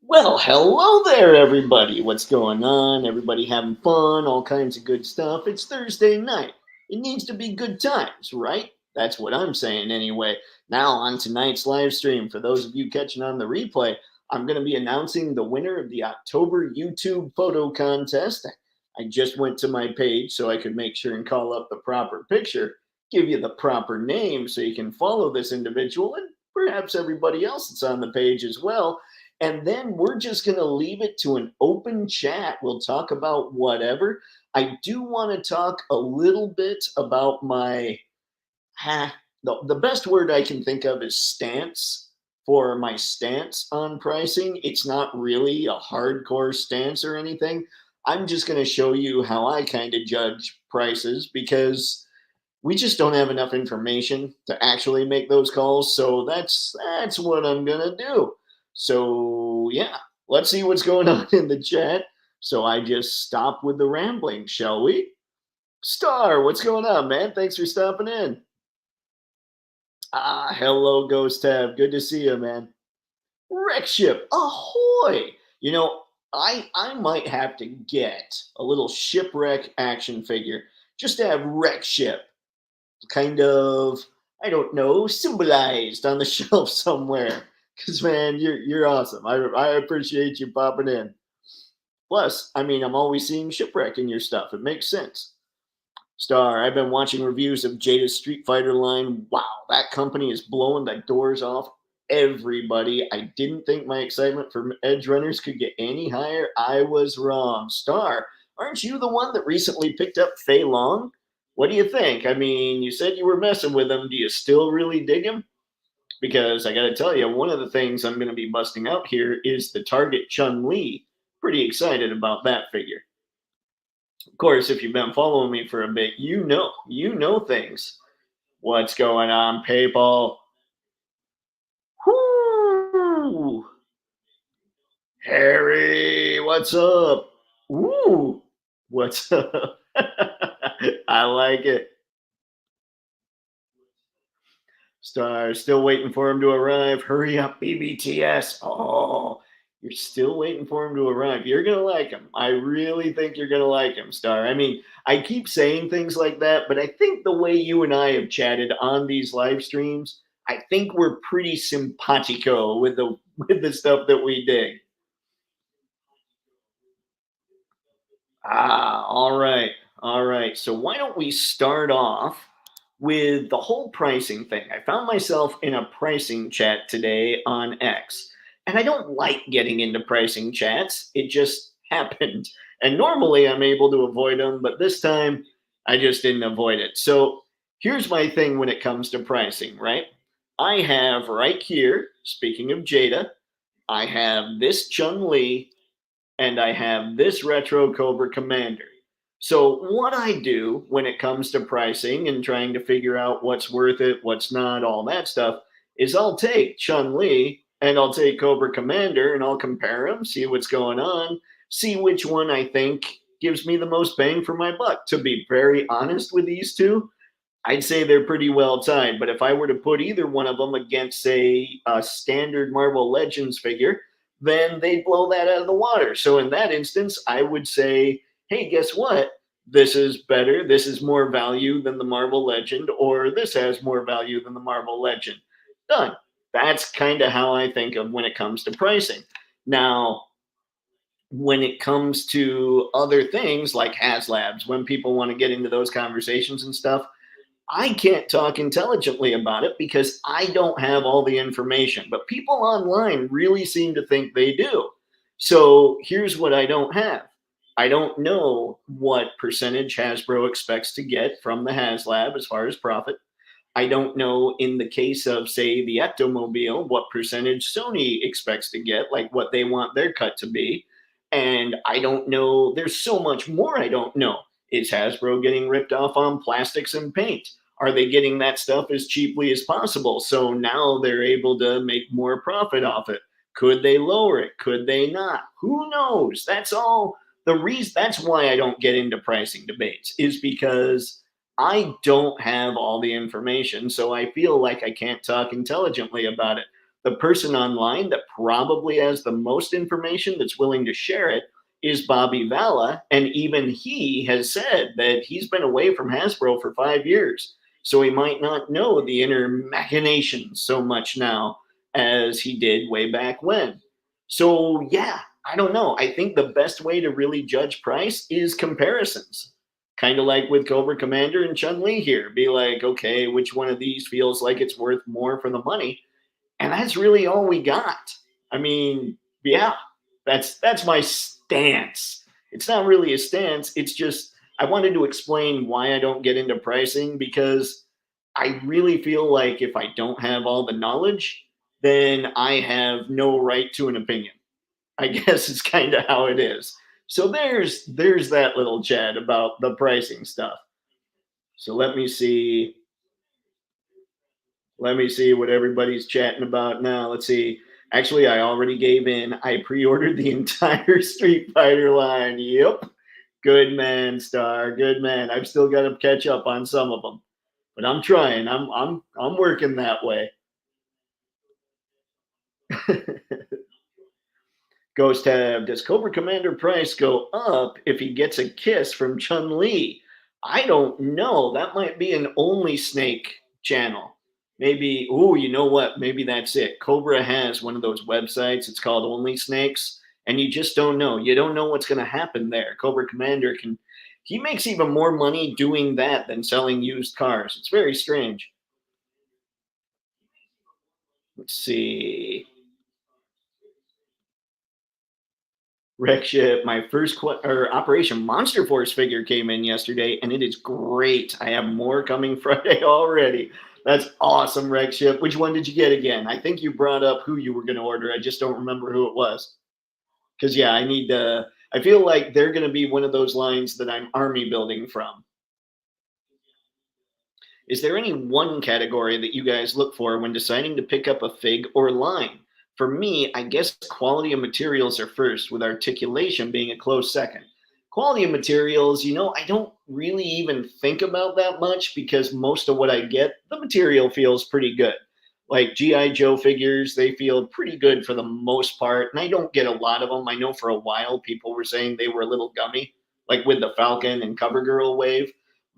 Well, hello there, everybody. What's going on? Everybody having fun, all kinds of good stuff. It's Thursday night. It needs to be good times, right? That's what I'm saying anyway. Now, on tonight's live stream, for those of you catching on the replay, I'm going to be announcing the winner of the October YouTube photo contest. I just went to my page so I could make sure and call up the proper picture, give you the proper name so you can follow this individual and perhaps everybody else that's on the page as well, and then we're just going to leave it to an open chat. We'll talk about whatever. I do want to talk a little bit about my, the best word I can think of is stance, for my stance on pricing. It's not really a hardcore stance or anything. I'm just going to show you how I kind of judge prices because we just don't have enough information to actually make those calls. So that's what I'm gonna do. So yeah, let's see what's going on in the chat. So I just stop with the rambling, shall we? Star, what's going on, man? Thanks for stopping in. Hello, Ghost Tab. Good to see you, man. Wreck ship, ahoy! You know, I might have to get a little shipwreck action figure just to have wreck ship kind of, I don't know, symbolized on the shelf somewhere. Because man, you're awesome. I appreciate you popping in. Plus, I mean, I'm always seeing shipwreck in your stuff. It makes sense. Star, I've been watching reviews of Jada's Street Fighter line. Wow, that company is blowing the doors off everybody. I didn't think my excitement for Edge Runners could get any higher. I was wrong. Star, aren't you the one that recently picked up Fei Long? What do you think? I mean, you said you were messing with him. Do you still really dig him? Because I got to tell you, one of the things I'm going to be busting out here is the Target Chun Li. Pretty excited about that figure. Of course, if you've been following me for a bit, you know things. What's going on, PayPal? Whoo! Harry, what's up? Ooh, what's up? I like it. Star, still waiting for him to arrive. Hurry up, BBTS. Oh, you're still waiting for him to arrive. You're going to like him. I really think you're going to like him, Star. I mean, I keep saying things like that, but I think the way you and I have chatted on these live streams, I think we're pretty simpatico with the stuff that we dig. All right. All right. So why don't we start off with the whole pricing thing? I found myself in a pricing chat today on X, and I don't like getting into pricing chats. It just happened. And normally I'm able to avoid them, but this time I just didn't avoid it. So here's my thing when it comes to pricing, right? I have right here, speaking of Jada, I have this Chun Li and I have this Retro Cobra Commander. So, what I do when it comes to pricing and trying to figure out what's worth it, what's not, all that stuff, is I'll take Chun Li and I'll take Cobra Commander and I'll compare them, see what's going on, see which one I think gives me the most bang for my buck. To be very honest with these two, I'd say they're pretty well tied. But if I were to put either one of them against, say, a standard Marvel Legends figure, then they'd blow that out of the water. So in that instance, I would say, hey, guess what? This is better. This is more value than the Marvel Legend, or this has more value than the Marvel Legend. Done. That's kind of how I think of when it comes to pricing. Now, when it comes to other things like HasLabs, when people want to get into those conversations and stuff, I can't talk intelligently about it because I don't have all the information, but people online really seem to think they do. So here's what I don't have. I don't know what percentage Hasbro expects to get from the HasLab as far as profit. I don't know in the case of, say, the Ectomobile, what percentage Sony expects to get, like what they want their cut to be. And I don't know, there's so much more I don't know. Is Hasbro getting ripped off on plastics and paint? Are they getting that stuff as cheaply as possible? So now they're able to make more profit off it. Could they lower it? Could they not? Who knows? That's all the reason. That's why I don't get into pricing debates, is because I don't have all the information. So I feel like I can't talk intelligently about it. The person online that probably has the most information that's willing to share it is Bobby Valla. And even he has said that he's been away from Hasbro for 5 years. So he might not know the inner machinations so much now as he did way back when. So, yeah, I don't know. I think the best way to really judge price is comparisons. Kind of like with Cobra Commander and Chun Li here. Be like, okay, which one of these feels like it's worth more for the money? And that's really all we got. I mean, yeah, that's my stance. It's not really a stance. It's just I wanted to explain why I don't get into pricing because I really feel like if I don't have all the knowledge, then I have no right to an opinion. I guess it's kind of how it is. So there's that little chat about the pricing stuff. So let me see what everybody's chatting about now. Let's see. Actually, I already gave in. I pre-ordered the entire Street Fighter line. Yep. Good man, Star. Good man. I've still got to catch up on some of them, but I'm trying. I'm working that way. Ghost Tab, does Cobra Commander price go up if he gets a kiss from Chun Li? I don't know. That might be an Only Snake channel. Maybe, oh, you know what? Maybe that's it. Cobra has one of those websites. It's called Only Snakes, and you just don't know. You don't know what's going to happen there. Cobra Commander he makes even more money doing that than selling used cars. It's very strange. Let's see. Wreck Ship, my first Operation Monster Force figure came in yesterday, and it is great. I have more coming Friday already. That's awesome, Wreck Ship. Which one did you get again? I think you brought up who you were going to order. I just don't remember who it was. Because yeah, I need to. I feel like they're going to be one of those lines that I'm army building from. Is there any one category that you guys look for when deciding to pick up a fig or line? For me, I guess quality of materials are first, with articulation being a close second. Quality of materials, I don't really even think about that much because most of what I get, the material feels pretty good. Like G.I. Joe figures, they feel pretty good for the most part. And I don't get a lot of them. I know for a while people were saying they were a little gummy, like with the Falcon and CoverGirl wave,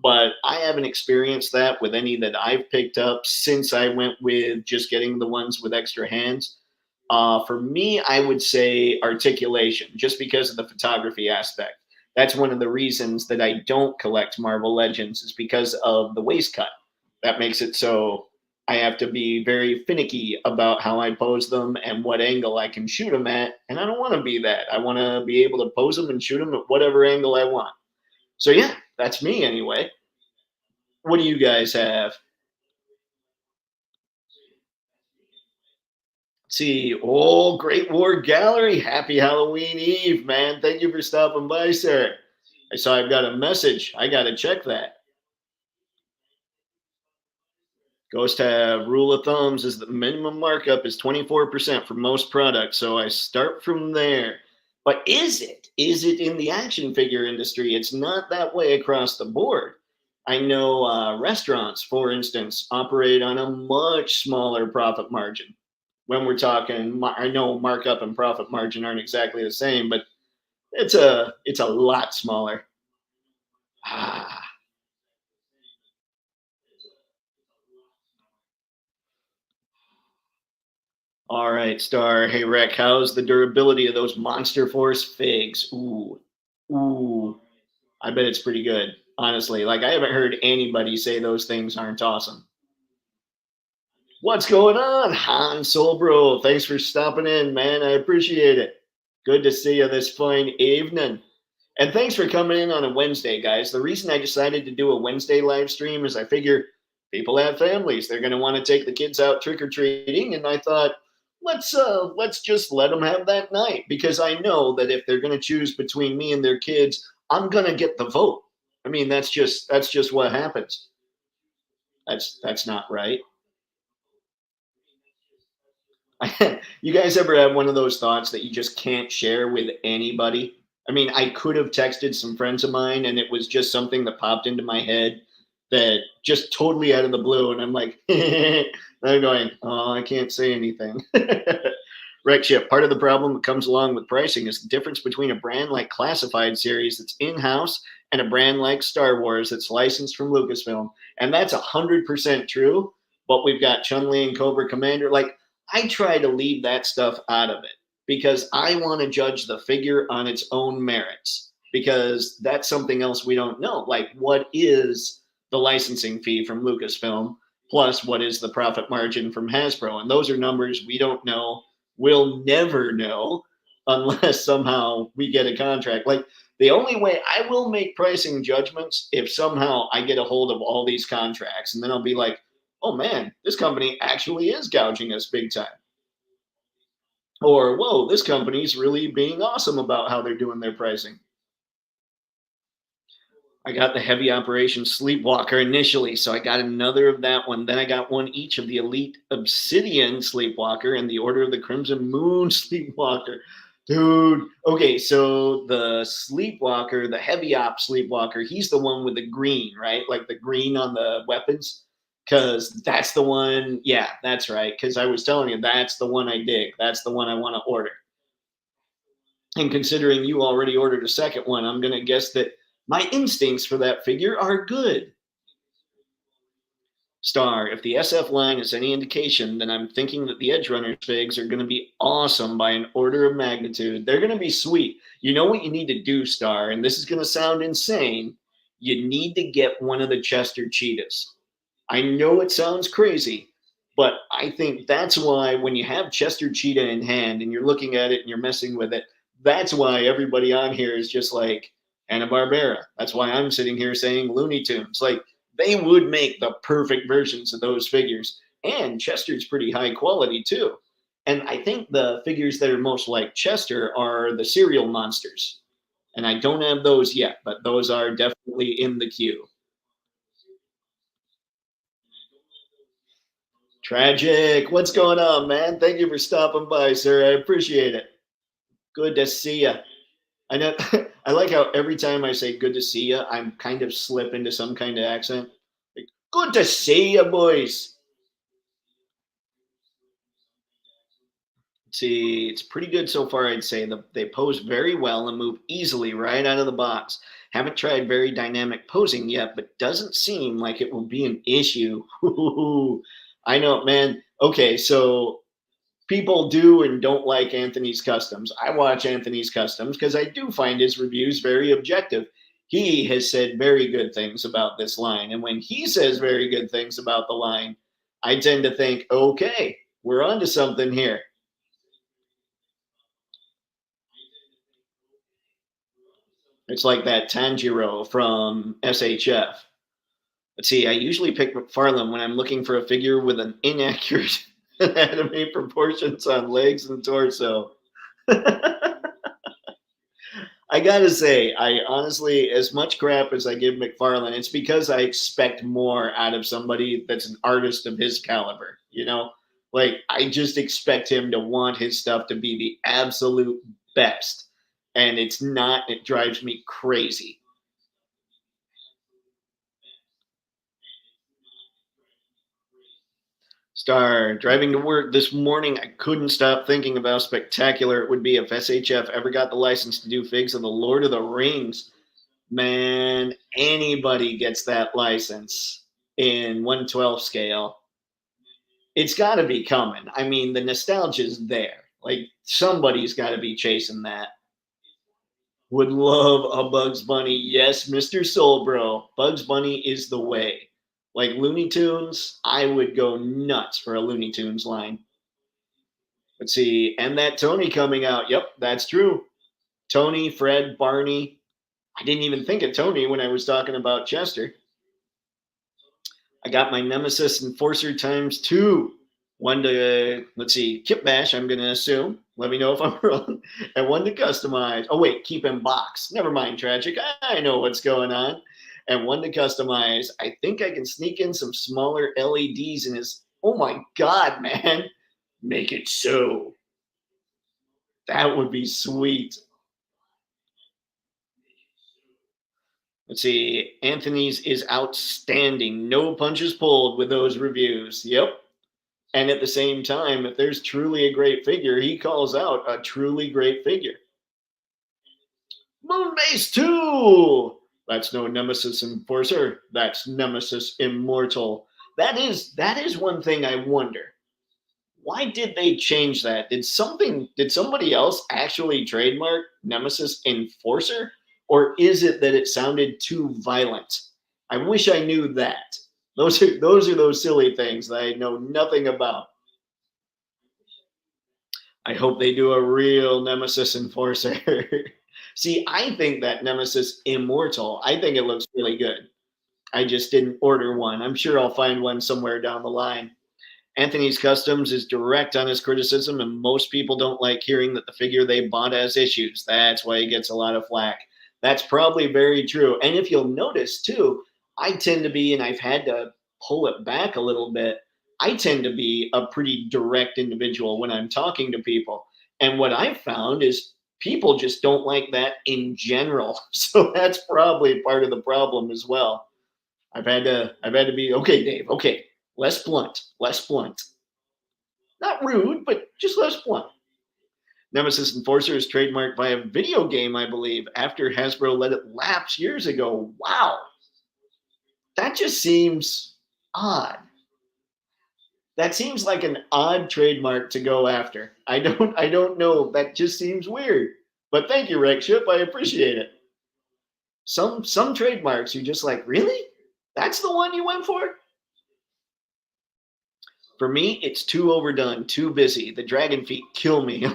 but I haven't experienced that with any that I've picked up since I went with just getting the ones with extra hands. For me, I would say articulation, just because of the photography aspect. That's one of the reasons that I don't collect Marvel Legends, is because of the waist cut. That makes it so I have to be very finicky about how I pose them and what angle I can shoot them at. And I don't want to be that. I want to be able to pose them and shoot them at whatever angle I want. So, yeah, that's me anyway. What do you guys have? See, oh, Great War Gallery. Happy Halloween Eve, man. Thank you for stopping by, sir. I saw I've got a message. I got to check that. Ghost have rule of thumbs is the minimum markup is 24% for most products. So I start from there. But is it? Is it in the action figure industry? It's not that way across the board. I know restaurants, for instance, operate on a much smaller profit margin. When we're talking, I know markup and profit margin aren't exactly the same, but it's a lot smaller. Ah, all right, Star. Hey, Rec, how's the durability of those Monster Force figs? Ooh, ooh. I bet it's pretty good. Honestly, like I haven't heard anybody say those things aren't awesome. What's going on, Han Solbro? Thanks for stopping in, man. I appreciate it. Good to see you this fine evening. And thanks for coming in on a Wednesday, guys. The reason I decided to do a Wednesday live stream is I figure people have families. They're going to want to take the kids out trick or treating, and I thought let's just let them have that night because I know that if they're going to choose between me and their kids, I'm going to get the vote. I mean, that's just what happens. That's not right. You guys ever have one of those thoughts that you just can't share with anybody? I mean, I could have texted some friends of mine and it was just something that popped into my head that just totally out of the blue, and I'm like, they're going, oh, I can't say anything. Wreck ship. Part of the problem that comes along with pricing is the difference between a brand like Classified Series that's in-house and a brand like Star Wars that's licensed from Lucasfilm. And that's 100% true. But we've got Chun-Li and Cobra Commander. Like, I try to leave that stuff out of it because I want to judge the figure on its own merits, because that's something else we don't know. Like, what is the licensing fee from Lucasfilm plus what is the profit margin from Hasbro? And those are numbers we don't know. We'll never know unless somehow we get a contract. Like, the only way I will make pricing judgments if somehow I get a hold of all these contracts, and then I'll be like, oh man, this company actually is gouging us big time. Or, whoa, this company's really being awesome about how they're doing their pricing. I got the heavy operation Sleepwalker initially, so I got another of that one. Then I got one each of the Elite Obsidian Sleepwalker and the Order of the Crimson Moon Sleepwalker. Dude, okay, so the Sleepwalker, the heavy op Sleepwalker, he's the one with the green, right? Like the green on the weapons. Because that's the one, yeah, that's right. Because I was telling you, that's the one I dig. That's the one I want to order. And considering you already ordered a second one, I'm going to guess that my instincts for that figure are good. Star, if the SF line is any indication, then I'm thinking that the Edge Runners figs are going to be awesome by an order of magnitude. They're going to be sweet. You know what you need to do, Star, and this is going to sound insane. You need to get one of the Chester Cheetahs. I know it sounds crazy, but I think that's why when you have Chester Cheetah in hand and you're looking at it and you're messing with it, that's why everybody on here is just like Hanna-Barbera. That's why I'm sitting here saying Looney Tunes. Like, they would make the perfect versions of those figures. And Chester's pretty high quality too. And I think the figures that are most like Chester are the cereal monsters. And I don't have those yet, but those are definitely in the queue. Tragic. What's going on, man? Thank you for stopping by, sir. I appreciate it. Good to see you. I know. I like how every time I say "good to see you," I'm kind of slip into some kind of accent. Like, good to see you, boys. See, it's pretty good so far, I'd say. They pose very well and move easily right out of the box. Haven't tried very dynamic posing yet, but doesn't seem like it will be an issue. I know, man. Okay, so people do and don't like Anthony's Customs. I watch Anthony's Customs because I do find his reviews very objective. He has said very good things about this line. And when he says very good things about the line, I tend to think, okay, we're onto something here. It's like that Tanjiro from SHF. Let's see, I usually pick McFarlane when I'm looking for a figure with an inaccurate anatomy proportions on legs and torso. I gotta say, I honestly, as much crap as I give McFarlane, it's because I expect more out of somebody that's an artist of his caliber. You know, like I just expect him to want his stuff to be the absolute best, and it's not. It drives me crazy. Star, driving to work this morning, I couldn't stop thinking about how spectacular it would be if SHF ever got the license to do figs of the Lord of the Rings. Man, anybody gets that license in 112 scale, it's got to be coming. I mean, the nostalgia's there. Like, somebody's got to be chasing that. Would love a Bugs Bunny. Yes, Mr. Soul Bro. Bugs Bunny is the way. Like Looney Tunes, I would go nuts for a Looney Tunes line. Let's see. And that Tony coming out. Yep, that's true. Tony, Fred, Barney. I didn't even think of Tony when I was talking about Chester. I got my Nemesis Enforcer times two. One to, let's see, Kip Bash, I'm going to assume. Let me know if I'm wrong. And one to customize. Oh, wait, keep in box. Never mind, Tragic. I know what's going on. And one to customize. I think I can sneak in some smaller LEDs in his. Oh my God, man. Make it so. That would be sweet. Let's see. Anthony's is outstanding. No punches pulled with those reviews. Yep. And at the same time, if there's truly a great figure, he calls out a truly great figure. Moonbase 2! That's no Nemesis Enforcer. That's Nemesis Immortal. That is one thing I wonder. Why did they change that? Did somebody else actually trademark Nemesis Enforcer? Or is it that it sounded too violent? I wish I knew that. Those are those silly things that I know nothing about. I hope they do a real Nemesis Enforcer. See, I think that Nemesis Immortal, I think it looks really good. I just didn't order one. I'm sure I'll find one somewhere down the line. Anthony's Customs is direct on his criticism, and most people don't like hearing that the figure they bought has issues. That's why he gets a lot of flack. That's probably very true. And if you'll notice too, I tend to be, and I've had to pull it back a little bit, I tend to be a pretty direct individual when I'm talking to people. And what I've found is people just don't like that in general. So that's probably part of the problem as well. I've had to be okay, Dave. Okay, less blunt, less blunt. Not rude, but just less blunt. Nemesis Enforcer is trademarked by a video game, I believe, after Hasbro let it lapse years ago. Wow, that just seems odd. That seems like an odd trademark to go after. I don't know. That just seems weird. But thank you, Rexship. I appreciate it. Some trademarks you're just like, really? That's the one you went for? For me, it's too overdone, too busy. The dragon feet kill me.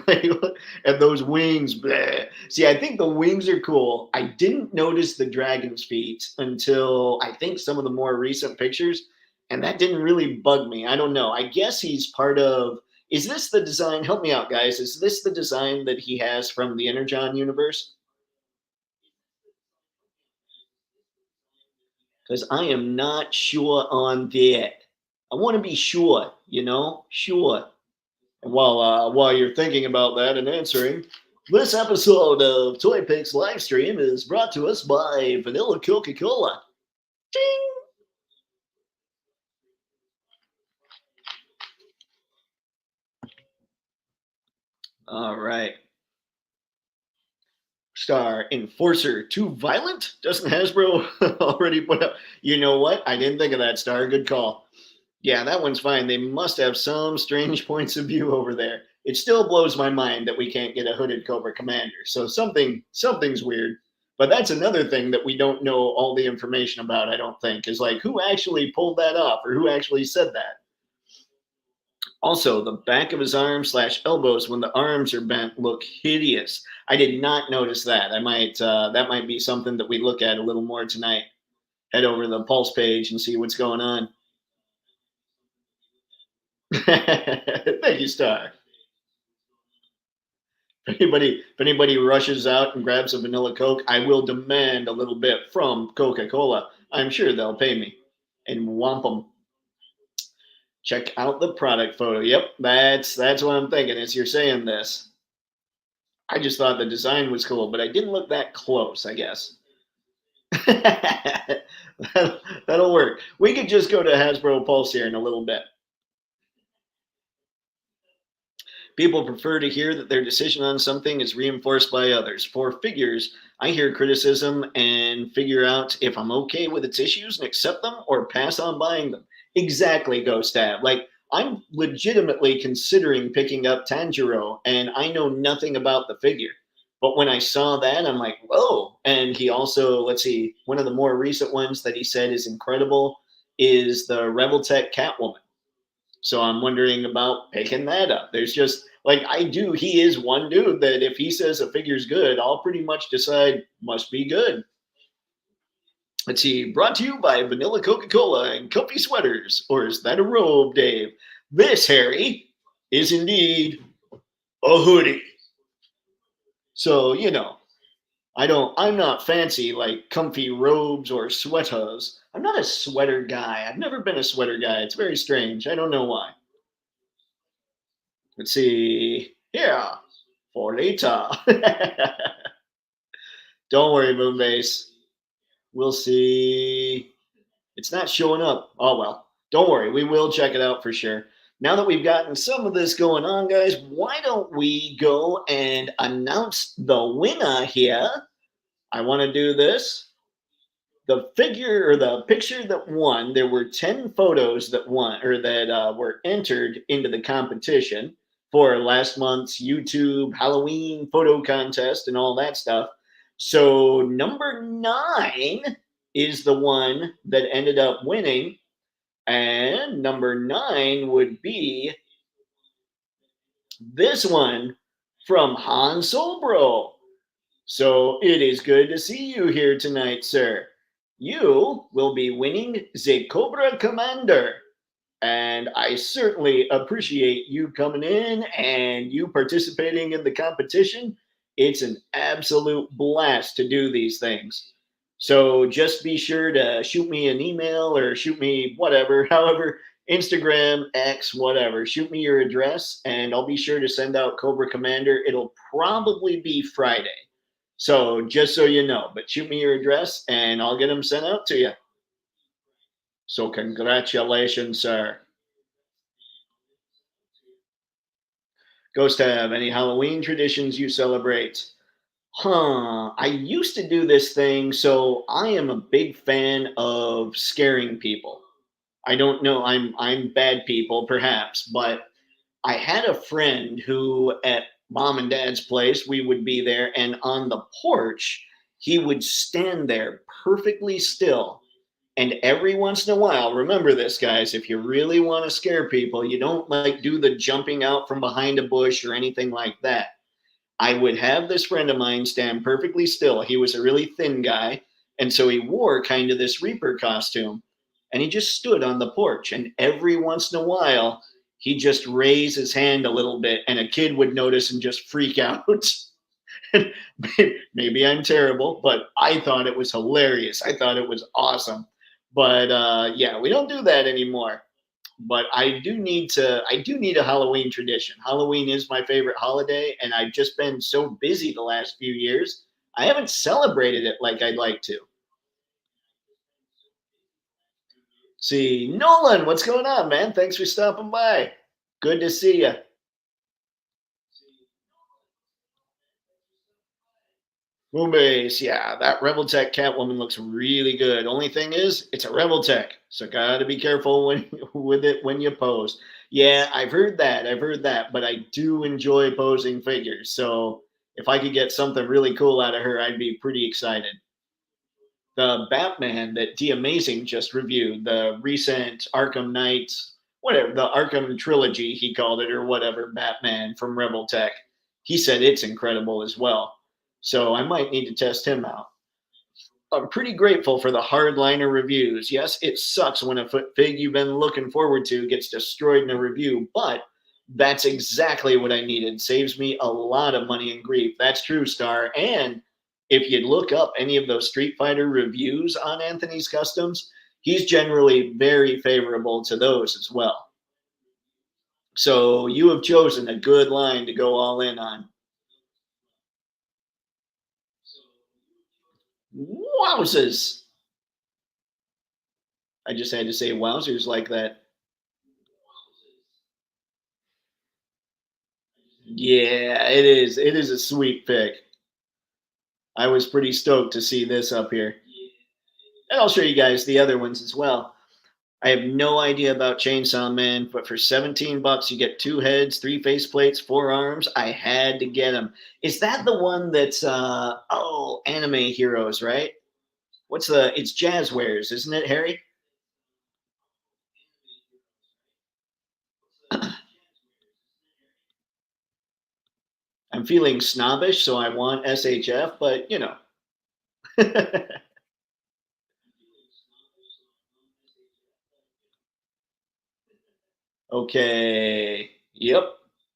And those wings, bleh. See, I think the wings are cool. I didn't notice the dragon's feet until I think some of the more recent pictures, and that didn't really bug me. I don't know. I guess he's part of. Is this the design? Help me out, guys. Is this the design that he has from the Energon universe? Because I am not sure on that. I want to be sure, sure. And while you're thinking about that and answering, this episode of Toypixx livestream is brought to us by Vanilla Coca-Cola. Ding! All right. Star Enforcer too violent? Doesn't Hasbro already put up? You know what? I didn't think of that, Star. Good call. Yeah, that one's fine. They must have some strange points of view over there. It still blows my mind that we can't get a hooded Cobra Commander. So something's weird. But that's another thing that we don't know all the information about, I don't think, is like who actually pulled that off or who actually said that. Also, the back of his arms slash elbows when the arms are bent look hideous. I did not notice that. That might be something that we look at a little more tonight. Head over to the Pulse page and see what's going on. Thank you, Star. If anybody rushes out and grabs a vanilla Coke, I will demand a little bit from Coca-Cola. I'm sure they'll pay me and whomp them. Check out the product photo. Yep, that's what I'm thinking as you're saying this. I just thought the design was cool, but I didn't look that close, I guess. That'll work. We could just go to Hasbro Pulse here in a little bit. People prefer to hear that their decision on something is reinforced by others. For figures, I hear criticism and figure out if I'm okay with its issues and accept them or pass on buying them. Exactly, Ghost Tab. Like, I'm legitimately considering picking up Tanjiro, and I know nothing about the figure. But when I saw that, I'm like, whoa. And he also, let's see, one of the more recent ones that he said is incredible is the Rebel Tech Catwoman. So I'm wondering about picking that up. There's just like he is one dude that if he says a figure's good, I'll pretty much decide must be good. Let's see, brought to you by Vanilla Coca-Cola and comfy sweaters. Or is that a robe, Dave? This, Harry, is indeed a hoodie. So, I'm not fancy like comfy robes or sweaters. I'm not a sweater guy. I've never been a sweater guy. It's very strange. I don't know why. Let's see. Here for later. Don't worry, Moonbase. We'll see. It's not showing up. Oh well. Don't worry. We will check it out for sure. Now that we've gotten some of this going on, guys, why don't we go and announce the winner here? I want to do this. The figure or the picture that won, there were 10 photos that won or that were entered into the competition for last month's YouTube Halloween photo contest and all that stuff. So number 9 is the one that ended up winning, and number 9 would be this one from Han Solbro. So it is good to see you here tonight, sir. You will be winning the Cobra Commander. And I certainly appreciate you coming in and you participating in the competition. It's an absolute blast to do these things. So just be sure to shoot me an email or shoot me whatever, however, Instagram, X, whatever. Shoot me your address and I'll be sure to send out Cobra Commander. It'll probably be Friday. So just so you know, but shoot me your address and I'll get them sent out to you. So congratulations, sir. Ghost have any Halloween traditions you celebrate? I used to do this thing, so I am a big fan of scaring people. I don't know, I'm bad people perhaps, but I had a friend who at mom and dad's place, we would be there and on the porch, he would stand there perfectly still. And every once in a while, remember this, guys, if you really want to scare people, you don't like do the jumping out from behind a bush or anything like that. I would have this friend of mine stand perfectly still. He was a really thin guy. And so he wore kind of this Reaper costume. And he just stood on the porch. And every once in a while, he just raised his hand a little bit. And a kid would notice and just freak out. Maybe I'm terrible, but I thought it was hilarious. I thought it was awesome. But yeah, we don't do that anymore. But I do need a Halloween tradition. Halloween is my favorite holiday, and I've just been so busy the last few years. I haven't celebrated it like I'd like to. See, Nolan, what's going on, man? Thanks for stopping by. Good to see you. Moonbase, yeah, that Rebel Tech Catwoman looks really good. Only thing is, it's a Rebel Tech, so gotta be careful when with it when you pose. Yeah, I've heard that. I've heard that, but I do enjoy posing figures. So if I could get something really cool out of her, I'd be pretty excited. The Batman that D Amazing just reviewed, the recent Arkham Knights, whatever, the Arkham trilogy, he called it, or whatever, Batman from Rebel Tech. He said it's incredible as well. So I might need to test him out. I'm pretty grateful for the hardliner reviews. Yes, it sucks when a fig you've been looking forward to gets destroyed in a review, but that's exactly what I needed. Saves me a lot of money and grief. That's true, Star. And if you look up any of those Street Fighter reviews on Anthony's Customs, he's generally very favorable to those as well. So you have chosen a good line to go all in on. Wowzers! I just had to say wowzers like that. Yeah, it is. It is a sweet pick. I was pretty stoked to see this up here. And I'll show you guys the other ones as well. I have no idea about Chainsaw Man, but for 17 bucks, you get 2 heads, 3 faceplates, 4 arms. I had to get them. Is that the one that's, Anime Heroes, right? It's Jazzwares, isn't it, Harry? I'm feeling snobbish, so I want SHF, but you know. Okay. Yep.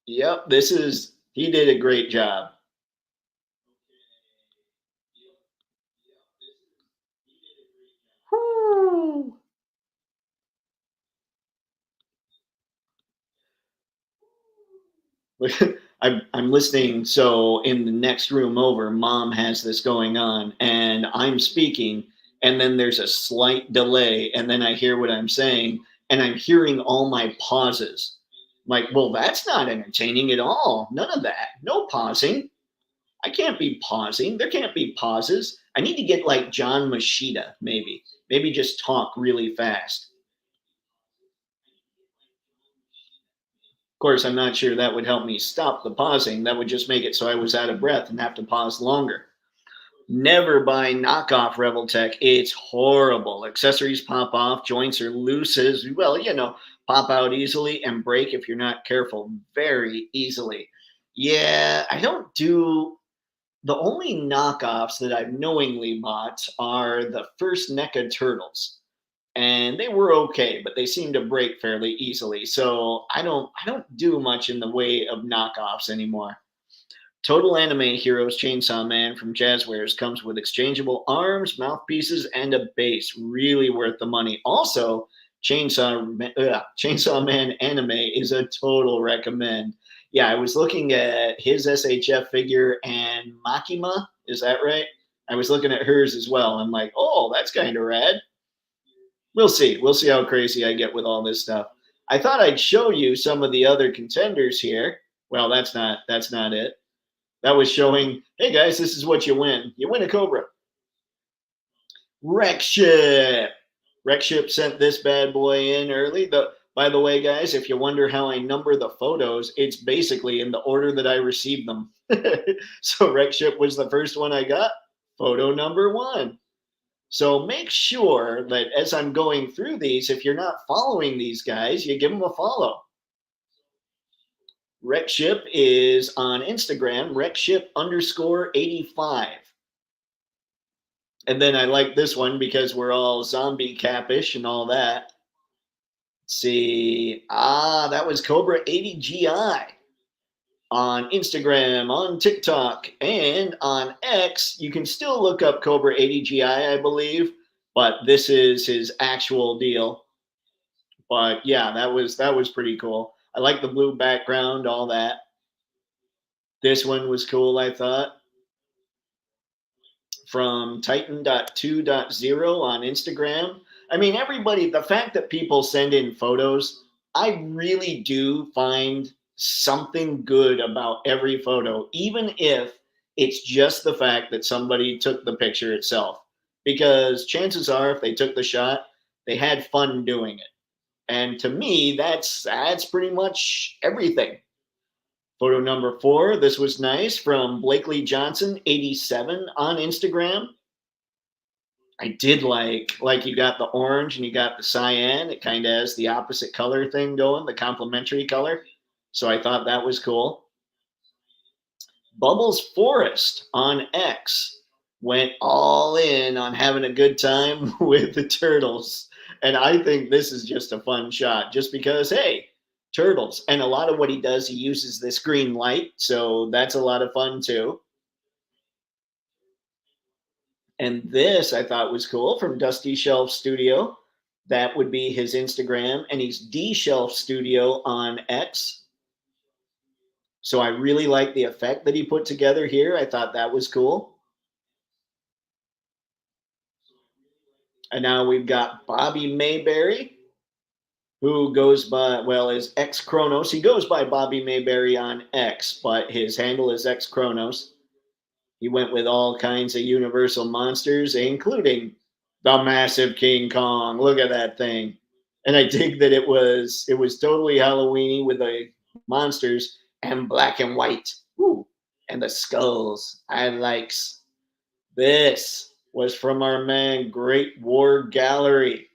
Yep. He did a great job. Woo. I'm listening. So in the next room over, mom has this going on, and I'm speaking, and then there's a slight delay, and then I hear what I'm saying, and I'm hearing all my pauses. Like, well, that's not entertaining at all. None of that. No pausing. I can't be pausing. There can't be pauses. I need to get like John Machida, maybe. Maybe just talk really fast. Of course, I'm not sure that would help me stop the pausing. That would just make it so I was out of breath and have to pause longer. Never buy knockoff Rebel Tech. It's horrible. Accessories pop off, joints are loose, well, pop out easily and break if you're not careful very easily. Yeah, I don't do the only knockoffs that I've knowingly bought are the first NECA turtles. And they were okay, but they seem to break fairly easily. So I don't do much in the way of knockoffs anymore. Total Anime Heroes Chainsaw Man from Jazzwares comes with exchangeable arms, mouthpieces, and a base. Really worth the money. Also, Chainsaw Man anime is a total recommend. Yeah, I was looking at his SHF figure and Makima. Is that right? I was looking at hers as well. I'm like, oh, that's kind of rad. We'll see. We'll see how crazy I get with all this stuff. I thought I'd show you some of the other contenders here. Well, that's not it. That was showing, hey guys, this is what you win. You win a Cobra. Wreck Ship. Wreck Ship sent this bad boy in early. By the way, guys, if you wonder how I number the photos, it's basically in the order that I received them. So Wreck Ship was the first one I got. Photo number 1. So make sure that as I'm going through these, if you're not following these guys, you give them a follow. Wreckship is on Instagram, Wreckship_85. And then I like this one because we're all zombie capish and all that. Let's see. That was Cobra 80 GI on Instagram, on TikTok, and on X. You can still look up Cobra 80 GI, I believe, but this is his actual deal. But yeah, that was pretty cool. I like the blue background, all that. This one was cool, I thought. From Titan.2.0 on Instagram. I mean, everybody, the fact that people send in photos, I really do find something good about every photo, even if it's just the fact that somebody took the picture itself. Because chances are, if they took the shot, they had fun doing it. And to me, that's pretty much everything. Photo number 4, this was nice, from Blakely Johnson 87 on Instagram. I did like you got the orange and you got the cyan. It kind of has the opposite color thing going, the complementary color. So I thought that was cool. Bubbles Forest on X went all in on having a good time with the turtles. And I think this is just a fun shot just because, hey, turtles. And a lot of what he does, he uses this green light. So that's a lot of fun too. And this I thought was cool from Dusty Shelf Studio. That would be his Instagram. And he's D Shelf Studio on X. So I really like the effect that he put together here. I thought that was cool. And now we've got Bobby Mayberry, who goes by, well, is X Chronos. He goes by Bobby Mayberry on X, but his handle is X Chronos. He went with all kinds of Universal monsters, including the massive King Kong. Look at that thing. And I dig that it was totally Halloweeny with the monsters and black and white. Ooh, and the skulls. I likes. This was from our man Great War Gallery.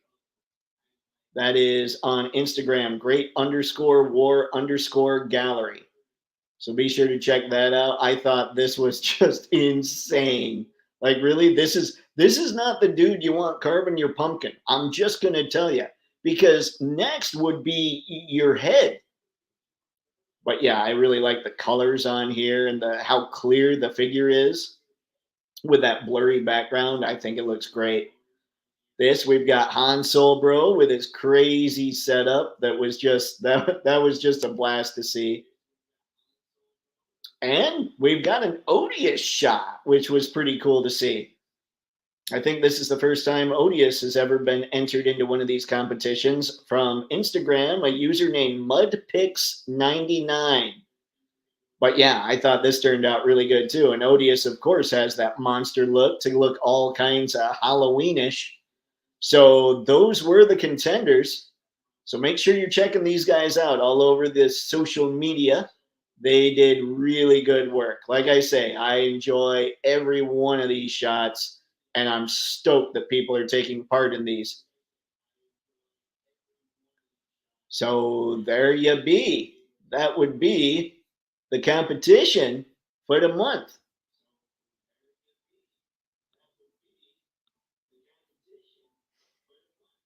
That is on Instagram, great_war_gallery. So be sure to check that out. I thought this was just insane. Like, really, this is not the dude you want carving your pumpkin. I'm just gonna tell you, because next would be your head. But yeah, I really like the colors on here and the how clear the figure is with that blurry background. I think it looks great. This we've got Han Bro with his crazy setup. That was just a blast to see. And we've got an Odious shot, which was pretty cool to see. I think this is the first time Odious has ever been entered into one of these competitions. From Instagram, a user named Mudpix99. But yeah, I thought this turned out really good too. And Odious, of course, has that monster look to look all kinds of Halloweenish. So those were the contenders. So make sure you're checking these guys out all over this social media. They did really good work. Like I say, I enjoy every one of these shots, and I'm stoked that people are taking part in these. So there you be. That would be the competition for the month.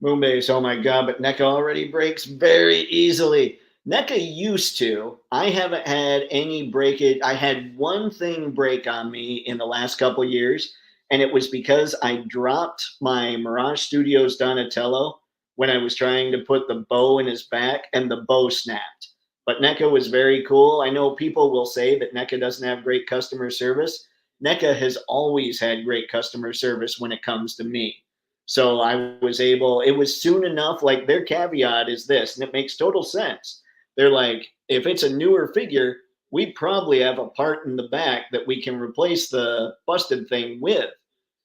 Moonbase, oh my god, but NECA already breaks very easily. NECA used to. I haven't had any break it. I had one thing break on me in the last couple years, and it was because I dropped my Mirage Studios Donatello when I was trying to put the bow in his back, and the bow snapped. But NECA was very cool. I know people will say that NECA doesn't have great customer service. NECA has always had great customer service when it comes to me. So I was able, it was soon enough. Like their caveat is this, and it makes total sense. They're like, if it's a newer figure, we probably have a part in the back that we can replace the busted thing with.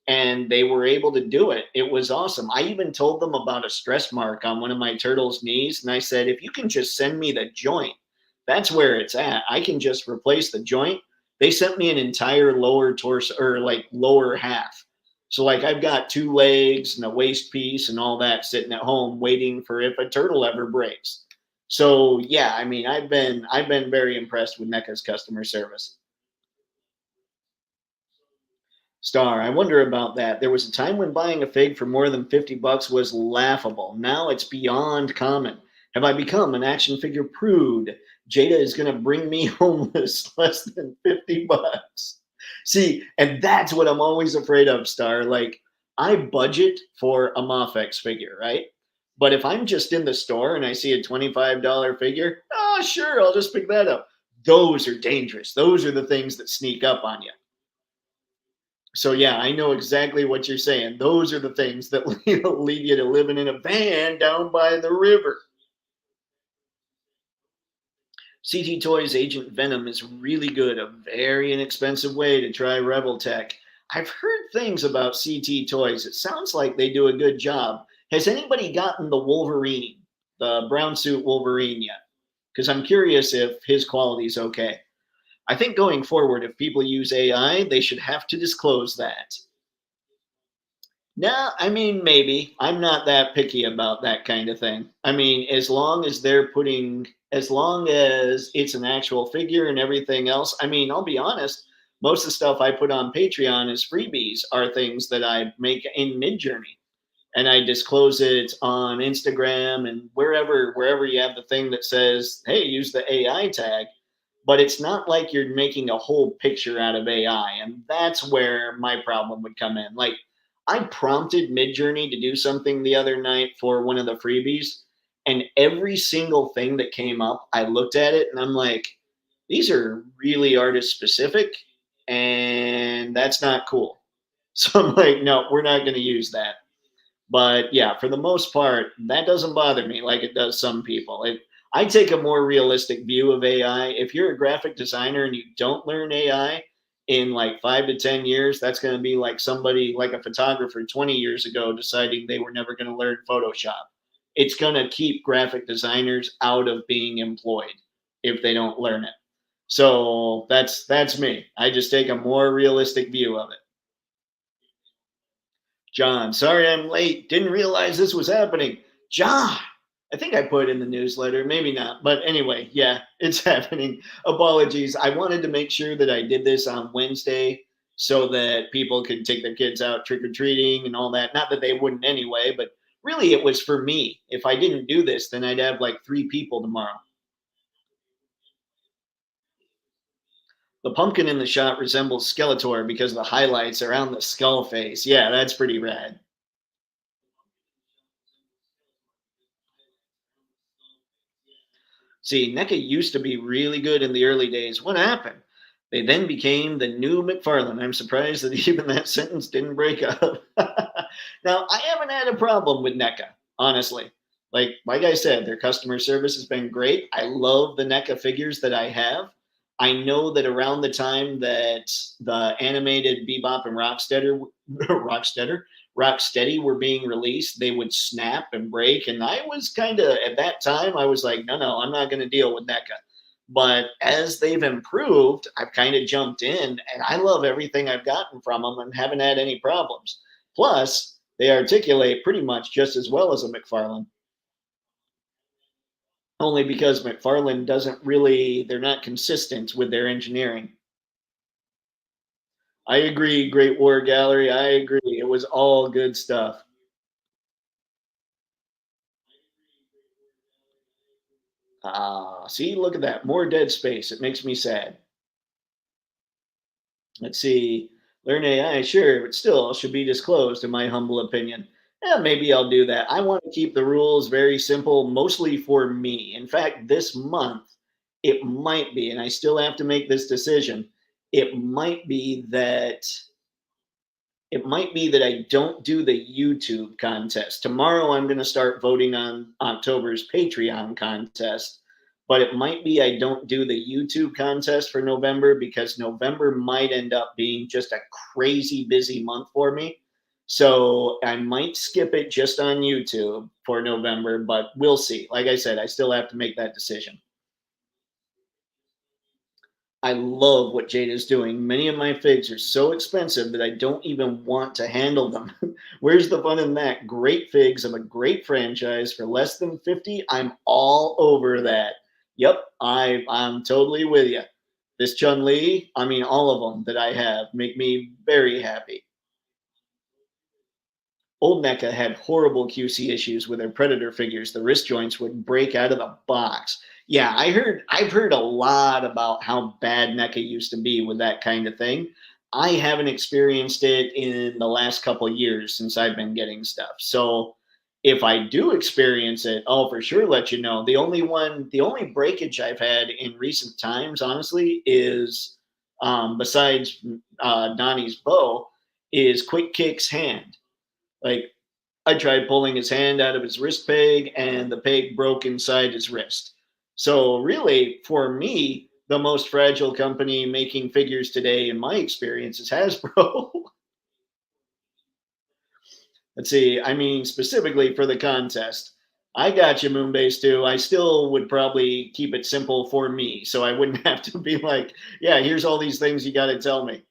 And they were able to do it. It was awesome. I even told them about a stress mark on one of my turtle's knees. And I said, if you can just send me the joint, that's where it's at. I can just replace the joint. They sent me an entire lower torso or like lower half. So like I've got two legs and a waist piece and all that sitting at home waiting for if a turtle ever breaks. So yeah, I mean I've been very impressed with NECA's customer service. Star, I wonder about that. There was a time when buying a fig for more than 50 bucks was laughable. Now it's beyond common. Have I become an action figure prude? Jada is going to bring me homeless less than 50 bucks. See, and that's what I'm always afraid of, Star. Like, I budget for a Mafex figure, right? But if I'm just in the store and I see a $25 figure, oh, sure, I'll just pick that up. Those are dangerous. Those are the things that sneak up on you. So yeah, I know exactly what you're saying. Those are the things that lead you to living in a van down by the river. CT Toys Agent Venom is really good, a very inexpensive way to try Rebel Tech. I've heard things about CT Toys. It sounds like they do a good job. Has anybody gotten the Wolverine, the brown suit Wolverine yet? Because I'm curious if his quality is okay. I think going forward, if people use AI, they should have to disclose that. No, I mean, maybe. I'm not that picky about that kind of thing. I mean, as long as it's an actual figure and everything else, I mean, I'll be honest, most of the stuff I put on Patreon as freebies are things that I make in Midjourney. And I disclose it on Instagram and wherever you have the thing that says, "Hey, use the AI tag." But it's not like you're making a whole picture out of AI, and that's where my problem would come in. Like I prompted Midjourney to do something the other night for one of the freebies, and every single thing that came up, I looked at it and I'm like, these are really artist specific, and that's not cool. So I'm like, no, we're not going to use that. But yeah, for the most part, that doesn't bother me like it does some people. I take a more realistic view of AI. If you're a graphic designer and you don't learn AI in like 5 to 10 years, that's going to be like somebody like a photographer 20 years ago deciding they were never going to learn Photoshop. It's going to keep graphic designers out of being employed if they don't learn it. So that's me. I just take a more realistic view of it. John, sorry I'm late. Didn't realize this was happening. John, I think I put in the newsletter, maybe not. But anyway, yeah, it's happening. Apologies. I wanted to make sure that I did this on Wednesday so that people could take their kids out trick or treating and all that. Not that they wouldn't anyway, but really it was for me. If I didn't do this, then I'd have like 3 people tomorrow. The pumpkin in the shot resembles Skeletor because the highlights around the skull face. Yeah, that's pretty rad. See, NECA used to be really good in the early days. What happened? They then became the new McFarlane. I'm surprised that even that sentence didn't break up. Now, I haven't had a problem with NECA, honestly. Like I said, their customer service has been great. I love the NECA figures that I have. I know that around the time that the animated Bebop and Rocksteady, Rocksteady were being released, they would snap and break. And I was kind of, at that time, I was like, no, I'm not going to deal with NECA. But as they've improved, I've kind of jumped in and I love everything I've gotten from them and haven't had any problems. Plus, they articulate pretty much just as well as a McFarlane, only because McFarlane doesn't really, they're not consistent with their engineering. I agree, Great War Gallery. I agree. It was all good stuff. Ah, see, look at that. More dead space. It makes me sad. Let's see. Learn AI, sure, but still should be disclosed, in my humble opinion. Yeah, maybe I'll do that. I want to keep the rules very simple, mostly for me. In fact, this month, it might be, and I still have to make this decision. It might be that I don't do the YouTube contest. Tomorrow I'm going to start voting on October's Patreon contest, but it might be I don't do the YouTube contest for November because November might end up being just a crazy busy month for me. So I might skip it just on YouTube for November, but we'll see. Like I said, I still have to make that decision. I love what Jade is doing. Many of my figs are so expensive that I don't even want to handle them. Where's the fun in that? Great figs of a great franchise for less than 50. I'm all over that. Yep, I'm totally with you. This Chun Li, I mean, all of them that I have make me very happy. Old NECA had horrible QC issues with their Predator figures. The wrist joints would break out of the box. Yeah, I've heard a lot about how bad NECA used to be with that kind of thing. I haven't experienced it in the last couple of years since I've been getting stuff. So if I do experience it, I'll for sure let you know. The only breakage I've had in recent times, honestly, is besides Donnie's bow, is Quick Kick's hand. Like I tried pulling his hand out of his wrist peg and the peg broke inside his wrist. So really, for me, the most fragile company making figures today, in my experience, is Hasbro. Let's see. I mean, specifically for the contest, I got you, Moonbase too. I still would probably keep it simple for me, so I wouldn't have to be like, "Yeah, here's all these things you got to tell me."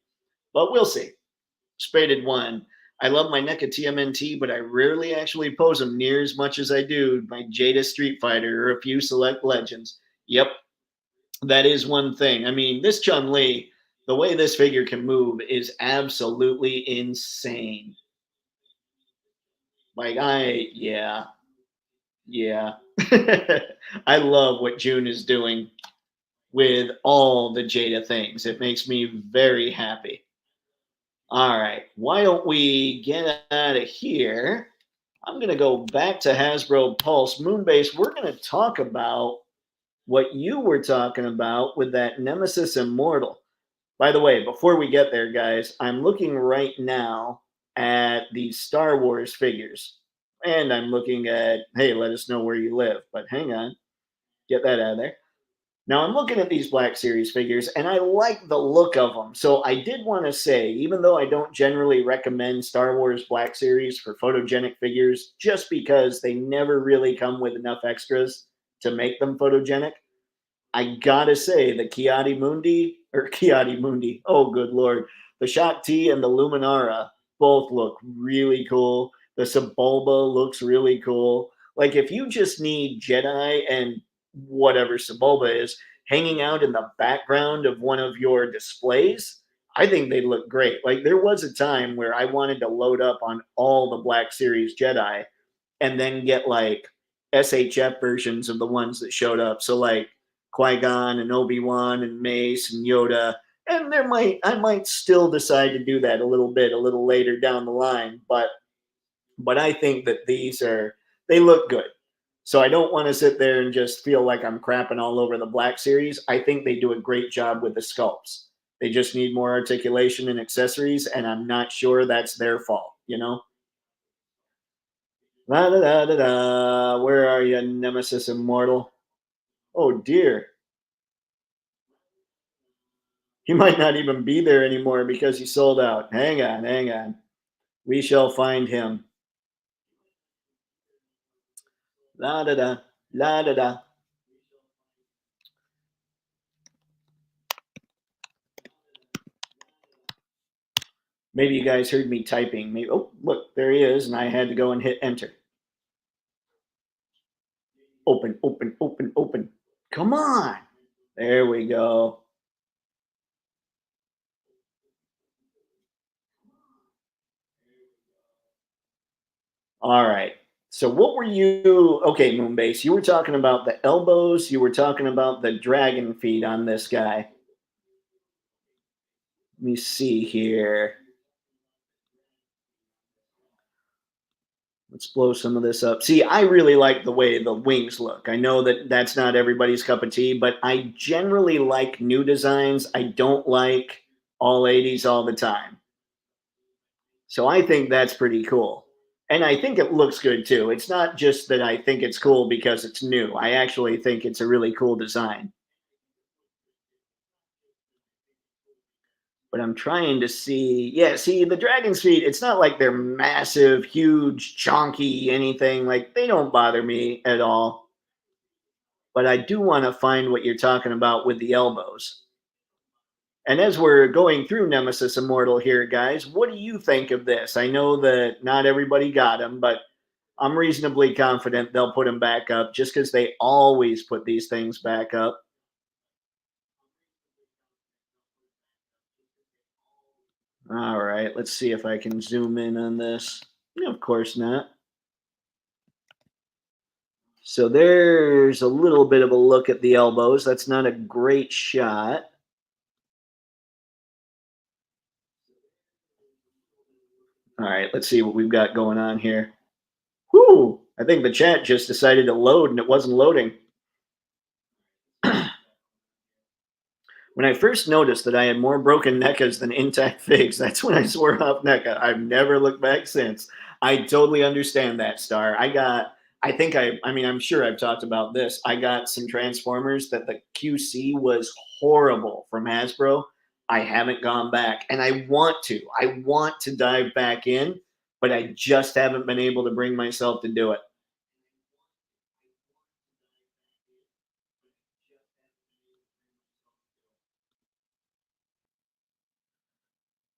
But we'll see. Spaded one. I love my NECA TMNT, but I rarely actually pose them near as much as I do my Jada Street Fighter or a few select legends. Yep, that is one thing. I mean, this Chun Li, the way this figure can move is absolutely insane. Yeah, yeah. I love what June is doing with all the Jada things. It makes me very happy. All right, why don't we get out of here? I'm going to go back to Hasbro Pulse Moonbase. We're going to talk about what you were talking about with that Nemesis Immortal. By the way, before we get there, guys, I'm looking right now at the Star Wars figures. And I'm looking at, hey, let us know where you live. But hang on, get that out of there. Now I'm looking at these Black Series figures and I like the look of them. So I did want to say, even though I don't generally recommend Star Wars Black Series for photogenic figures, just because they never really come with enough extras to make them photogenic, I gotta say the Kiadi Mundi, oh good lord, the Shakti and the Luminara both look really cool. The Sebulba looks really cool. Like if you just need Jedi and whatever Sebulba is hanging out in the background of one of your displays, I think they look great. Like there was a time where I wanted to load up on all the Black Series Jedi and then get like SHF versions of the ones that showed up. So like Qui-Gon and Obi-Wan and Mace and Yoda. And I might still decide to do that a little later down the line, but I think that they look good. So I don't want to sit there and just feel like I'm crapping all over the Black Series. I think they do a great job with the sculpts. They just need more articulation and accessories, and I'm not sure that's their fault, you know? La da da da da. Where are you, Nemesis Immortal? Oh dear. He might not even be there anymore because he sold out. Hang on, hang on. We shall find him. La da da, la da da. Maybe you guys heard me typing. Maybe. Oh, look, there he is, and I had to go and hit enter. Open, open, open, open. Come on. There we go. All right. So what were you? Okay, Moonbase. You were talking about the elbows. You were talking about the dragon feet on this guy. Let me see here. Let's blow some of this up. See, I really like the way the wings look. I know that that's not everybody's cup of tea, but I generally like new designs. I don't like all 80s all the time. So I think that's pretty cool. And I think it looks good too. It's not just that I think it's cool because it's new. I actually think it's a really cool design. But I'm trying to see. Yeah, see, the dragon's feet, it's not like they're massive, huge, chonky, anything. Like, they don't bother me at all. But I do want to find what you're talking about with the elbows. And as we're going through Nemesis Immortal here, guys, what do you think of this? I know that not everybody got him, but I'm reasonably confident they'll put him back up just because they always put these things back up. All right, let's see if I can zoom in on this. No, of course not. So there's a little bit of a look at the elbows. That's not a great shot. All right, let's see what we've got going on here. Whoo! I think the chat just decided to load and it wasn't loading. When I first noticed that I had more broken NECAs than intact figs, that's when I swore off NECA. I've never looked back since. I totally understand that, Star. I mean, I'm sure I've talked about this. I got some Transformers that the QC was horrible from Hasbro. I haven't gone back, and I want to. I want to dive back in, but I just haven't been able to bring myself to do it.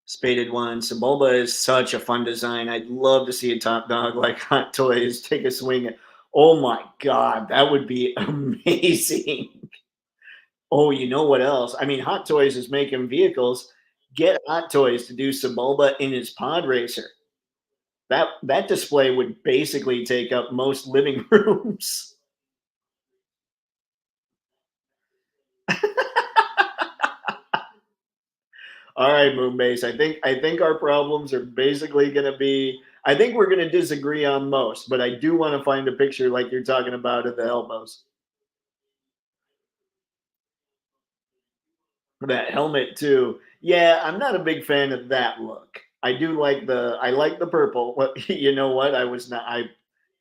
Spaded one. Sebulba is such a fun design. I'd love to see a top dog like Hot Toys take a swing at. Oh my god, that would be amazing. Oh, you know what else? I mean, Hot Toys is making vehicles. Get Hot Toys to do Sebulba in his pod racer. That display would basically take up most living rooms. All right, Moonbase. I think our problems are basically going to be. I think we're going to disagree on most, but I do want to find a picture like you're talking about of the elbows. That helmet too. Yeah, I'm not a big fan of that look. I like the purple. Well, you know what? I was not. I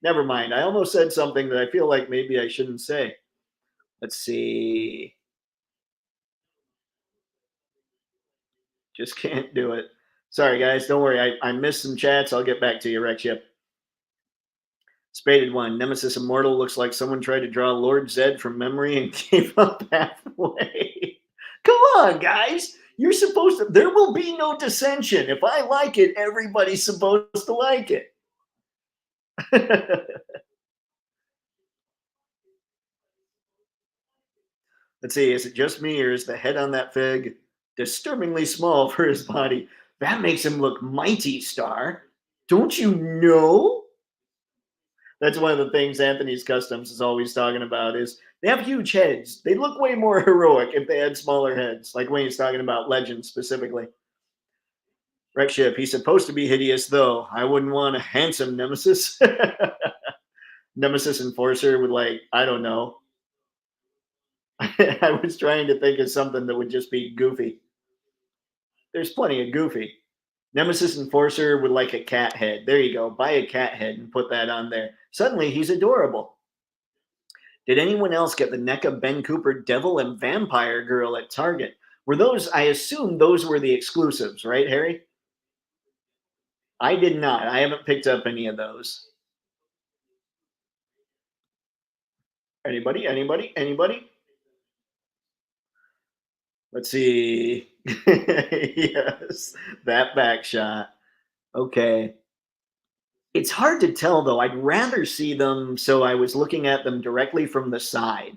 never mind. I almost said something that I feel like maybe I shouldn't say. Let's see. Just can't do it. Sorry, guys. Don't worry. I missed some chats. I'll get back to you, Rex. Yep. Spaded one. Nemesis Immortal looks like someone tried to draw Lord Zed from memory and gave up halfway. Come on, guys. You're supposed to. There will be no dissension. If I like it, everybody's supposed to like it. Let's see. Is it just me, or is the head on that fig disturbingly small for his body? That makes him look mighty, Star. Don't you know? That's one of the things Anthony's Customs is always talking about is they have huge heads. They look way more heroic if they had smaller heads, like when he's talking about Legends specifically. Rex Ship, he's supposed to be hideous, though. I wouldn't want a handsome Nemesis. Nemesis Enforcer with, like, I don't know. I was trying to think of something that would just be goofy. There's plenty of Goofy. Nemesis Enforcer with like a cat head. There you go. Buy a cat head and put that on there. Suddenly he's adorable. Did anyone else get the NECA Ben Cooper Devil and Vampire Girl at Target? Were those, I assume those were the exclusives, right, Harry? I did not. I haven't picked up any of those. Anybody? Anybody? Anybody? Let's see. Yes, that back shot. Okay. It's hard to tell though. I'd rather see them so I was looking at them directly from the side.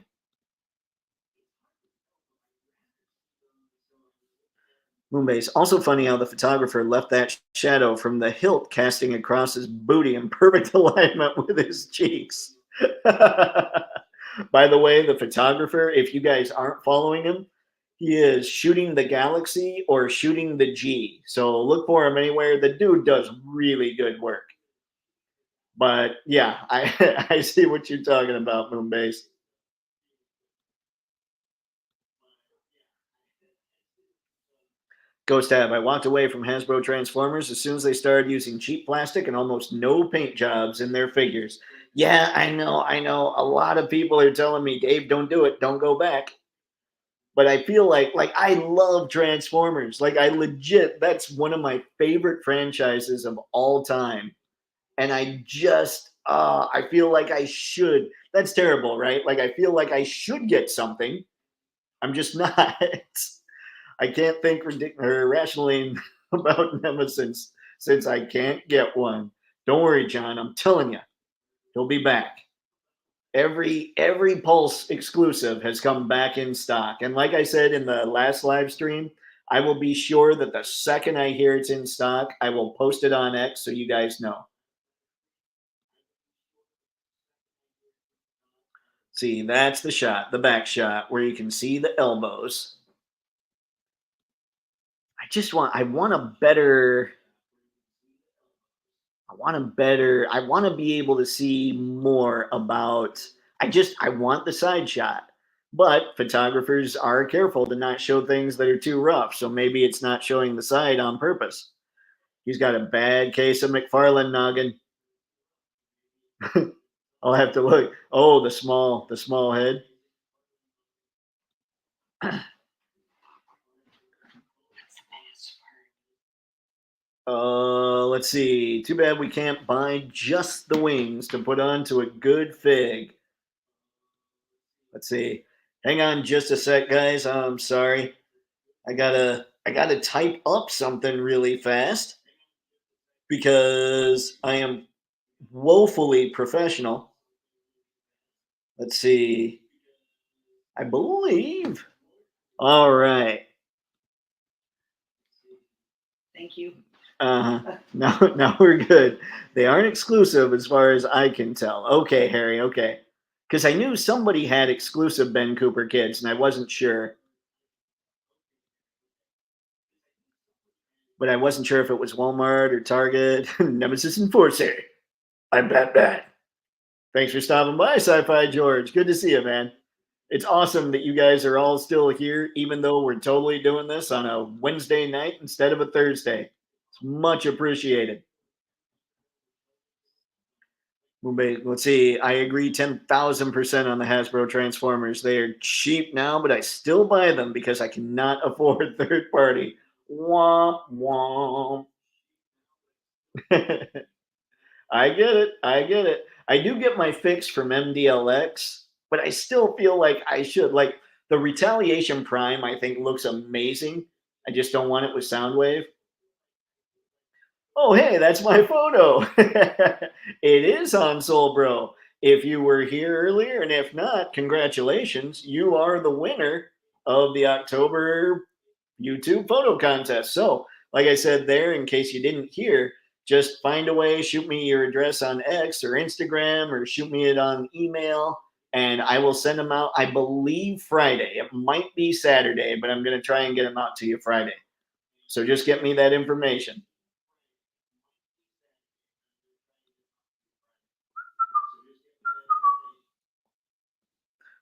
Moonbase. Also funny how the photographer left that shadow from the hilt casting across his booty in perfect alignment with his cheeks. By the way, the photographer, if you guys aren't following him, he is shooting the Galaxy or shooting the G. So look for him anywhere. The dude does really good work. But yeah, I I see what you're talking about, Moonbase. Ghost Tab. I walked away from Hasbro Transformers as soon as they started using cheap plastic and almost no paint jobs in their figures. Yeah, I know, I know. A lot of people are telling me, Dave, don't do it, don't go back. But I feel like I love Transformers. Like I legit, that's one of my favorite franchises of all time. And I just I feel like I should. That's terrible, right? Like I feel like I should get something. I'm just not. I can't think rationally about Nemesis since I can't get one. Don't worry, John. I'm telling you, he'll be back. Every Pulse exclusive has come back in stock, and like I said in the last live stream, I will be sure that the second I hear it's in stock, I will post it on X so you guys know. See, that's the shot, the back shot, where you can see the elbows. I want a better I want to be able to see more about I want the side shot. But photographers are careful to not show things that are too rough, so maybe it's not showing the side on purpose. He's got a bad case of McFarlane noggin. I'll have to look. Oh, the small head. Let's see. Too bad we can't buy just the wings to put onto a good fig. Let's see. Hang on just a sec, guys. I'm sorry. I gotta type up something really fast because I am woefully professional. Let's see. I believe. All right. Thank you. Now we're good. They aren't exclusive as far as I can tell. Okay, Harry. Okay, because I knew somebody had exclusive Ben Cooper kids, and I wasn't sure. But I wasn't sure if it was Walmart or Target. Nemesis Enforcer. I bet that. Thanks for stopping by, Sci-Fi George. Good to see you, man. It's awesome that you guys are all still here, even though we're totally doing this on a Wednesday night instead of a Thursday. It's much appreciated. Let's see. I agree 10,000% on the Hasbro Transformers. They are cheap now, but I still buy them because I cannot afford third party. Womp womp. I get it. I get it. I do get my fix from MDLX, but I still feel like I should. Like the Retaliation Prime, I think looks amazing. I just don't want it with Soundwave. Oh, hey, that's my photo. It is Han Soul Bro. If you were here earlier, and if not, congratulations. You are the winner of the October YouTube photo contest. So, like I said there, in case you didn't hear, just find a way, shoot me your address on X or Instagram, or shoot me it on email, and I will send them out. I believe Friday. It might be Saturday, but I'm going to try and get them out to you Friday. So just get me that information.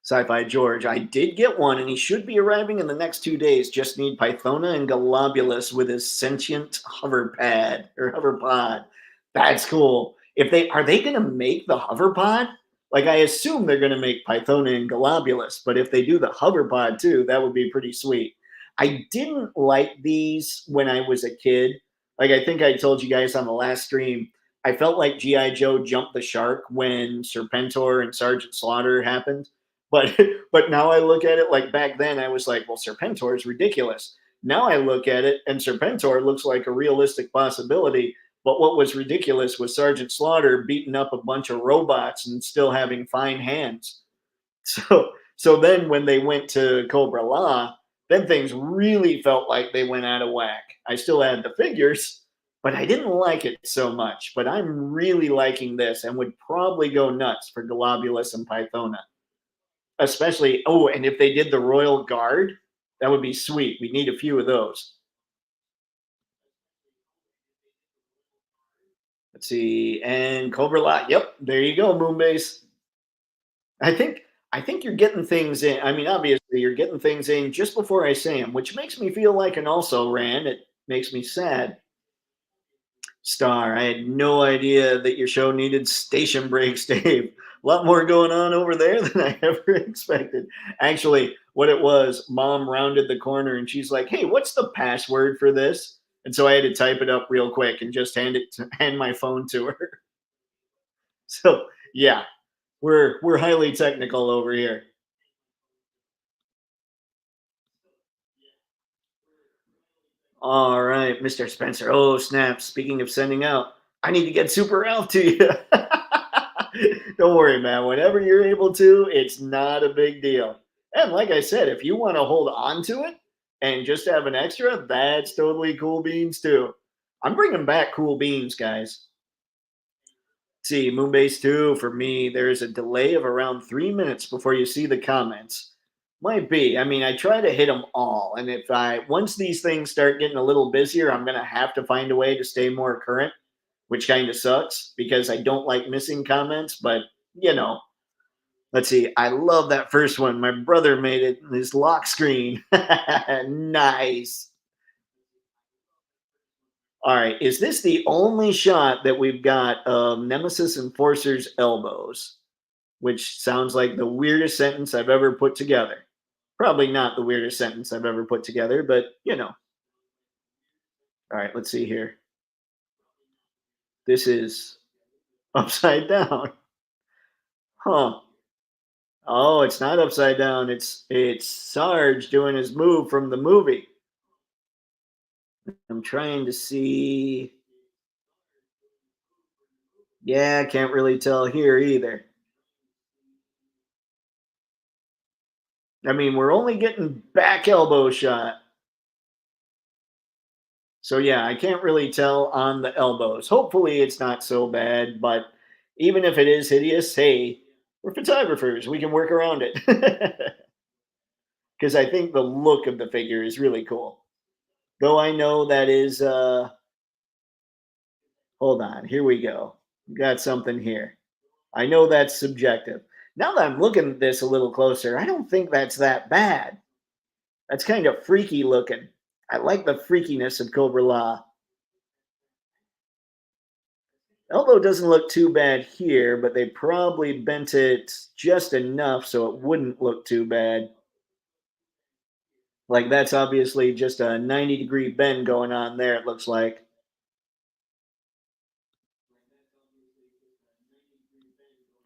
Sci-Fi George. I did get one, and he should be arriving in the next 2 days. Just need Pythona and Globulus with his sentient hover pad or hover pod. That's cool. If they are they going to make the hover pod? Like I assume they're going to make Pythona and Globulus, but if they do the hover pod too, that would be pretty sweet. I didn't like these when I was a kid. Like I think I told you guys on the last stream, I felt like GI Joe jumped the shark when Serpentor and Sergeant Slaughter happened, but but now I look at it like back then I was like, well, Serpentor is ridiculous. Now I look at it and Serpentor looks like a realistic possibility. But what was ridiculous was Sergeant Slaughter beating up a bunch of robots and still having fine hands. So then when they went to Cobra Law, then things really felt like they went out of whack. I still had the figures, but I didn't like it so much. But I'm really liking this and would probably go nuts for Globulus and Pythona. Especially, oh, and if they did the Royal Guard, that would be sweet. We need a few of those. Let's see. And Cobra Lot. Yep, there you go, Moonbase. I think I think you're getting things in. I mean, obviously, you're getting things in just before I say them, which makes me feel like an also ran. It makes me sad. Star, I had no idea that your show needed station breaks, Dave. A lot more going on over there than I ever expected. Actually, what it was, mom rounded the corner and she's like, "Hey, what's the password for this?" And so I had to type it up real quick and just hand my phone to her. So yeah, we're highly technical over here. All right, Mr. Spencer. Oh, snap. Speaking of sending out, I need to get Super Ralph to you. Don't worry, man. Whenever you're able to, it's not a big deal. And like I said, if you want to hold on to it and just have an extra, that's totally cool beans too. I'm bringing back cool beans, guys. See, Moonbase 2, for me, there's a delay of around 3 minutes before you see the comments. Might be. I mean, I try to hit them all. And if I, once these things start getting a little busier, I'm going to have to find a way to stay more current, which kind of sucks because I don't like missing comments. But, you know, let's see. I love that first one. My brother made it in his lock screen. Nice. All right. Is this the only shot that we've got of Nemesis Enforcer's elbows? Which sounds like the weirdest sentence I've ever put together. Probably not the weirdest sentence I've ever put together, but you know. All right, let's see here. This is upside down. Huh. Oh, it's not upside down. It's Sarge doing his move from the movie. I'm trying to see. Yeah, I can't really tell here either. I mean, we're only getting back elbow shot. So yeah, I can't really tell on the elbows. Hopefully it's not so bad, but even if it is hideous, hey, we're photographers. We can work around it. Because I think the look of the figure is really cool. Though I know that is hold on, here we go. Got something here. I know that's subjective. Now that I'm looking at this a little closer, I don't think that's that bad. That's kind of freaky looking. I like the freakiness of Cobra Law. Elbow doesn't look too bad here, but they probably bent it just enough so it wouldn't look too bad. Like that's obviously just a 90-degree bend going on there, it looks like.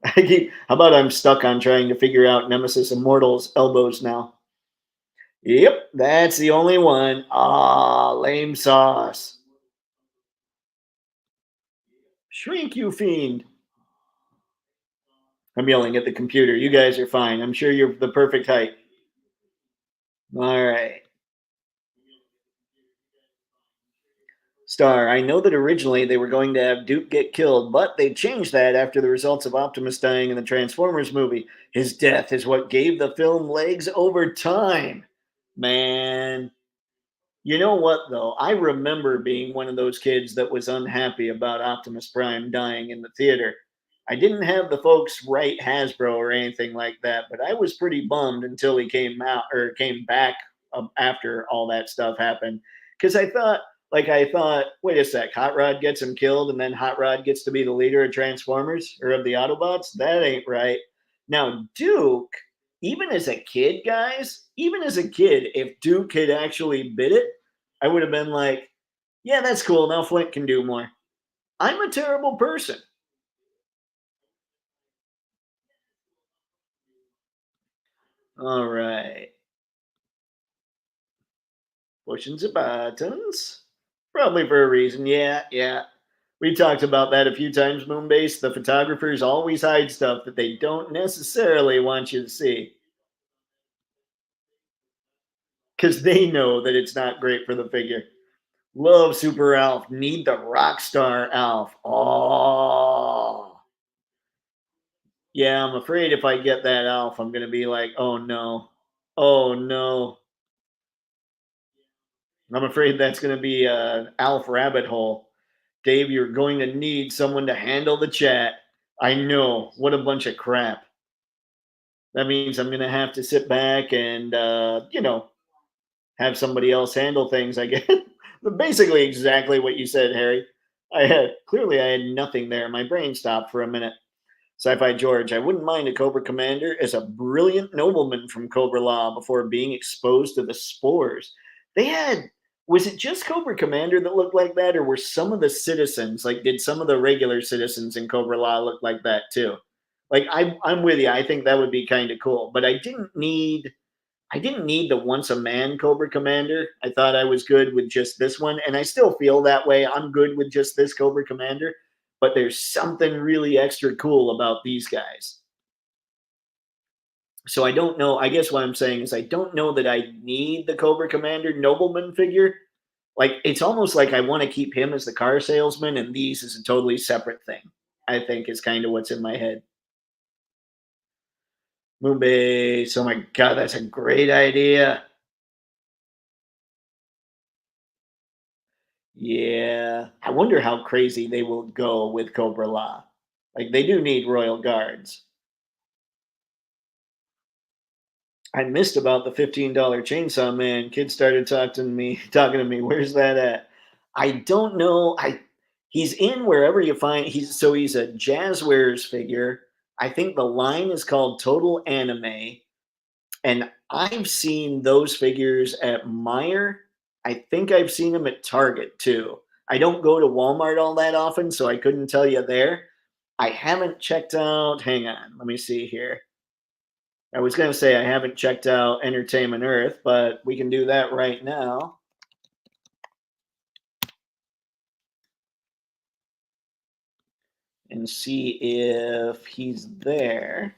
How about I'm stuck on trying to figure out Nemesis Immortal's elbows now? Yep, that's the only one. Ah, lame sauce. Shrink, you fiend. I'm yelling at the computer. You guys are fine. I'm sure you're the perfect height. All right. Star, I know that originally they were going to have Duke get killed, but they changed that after the results of Optimus dying in the Transformers movie. His death is what gave the film legs over time. Man, you know what, though? I remember being one of those kids that was unhappy about Optimus Prime dying in the theater. I didn't have the folks write Hasbro or anything like that, but I was pretty bummed until he came out or came back after all that stuff happened. Because I thought, wait a sec, Hot Rod gets him killed, and then Hot Rod gets to be the leader of Transformers or of the Autobots. That ain't right. Now, Duke, even as a kid, guys, even as a kid, if Duke had actually bit it, I would have been like, yeah, that's cool. Now Flint can do more. I'm a terrible person. All right. Pushing the buttons. Probably for a reason. Yeah, yeah. We talked about that a few times, Moonbase. The photographers always hide stuff that they don't necessarily want you to see because they know that it's not great for the figure. Love Super Alf. Need the Rockstar Alf. Oh. Yeah, I'm afraid if I get that Alf, I'm going to be like, oh no. Oh no. I'm afraid that's going to be an Alf rabbit hole. Dave, you're going to need someone to handle the chat. I know. What a bunch of crap. That means I'm going to have to sit back and, have somebody else handle things, I guess. Basically, exactly what you said, Harry. I had nothing there. My brain stopped for a minute. Sci-Fi George, I wouldn't mind a Cobra Commander as a brilliant nobleman from Cobra Law before being exposed to the spores. They had, was it just Cobra Commander that looked like that, or were some of the citizens, like, did some of the regular citizens in Cobra Law look like that too? Like, I'm with you. I think that would be kind of cool, but I didn't need the once a man Cobra Commander. I thought I was good with just this one, and I still feel that way. I'm good with just this Cobra Commander, but there's something really extra cool about these guys. So I don't know. I guess what I'm saying is I don't know that I need the Cobra Commander nobleman figure. Like it's almost like I want to keep him as the car salesman and these as a totally separate thing. I think is kind of what's in my head. Moonbase. Oh my god, that's a great idea. Yeah. I wonder how crazy they will go with Cobra Law. Like they do need royal guards. I missed about the $15 chainsaw man. Kids started talking to me. Where's that at? I don't know. He's in wherever you find he's a Jazzwares figure. I think the line is called Total Anime. And I've seen those figures at Meyer. I think I've seen them at Target too. I don't go to Walmart all that often, so I couldn't tell you there. I haven't checked out, hang on, let me see here. I was going to say I haven't checked out Entertainment Earth, but we can do that right now and see if he's there.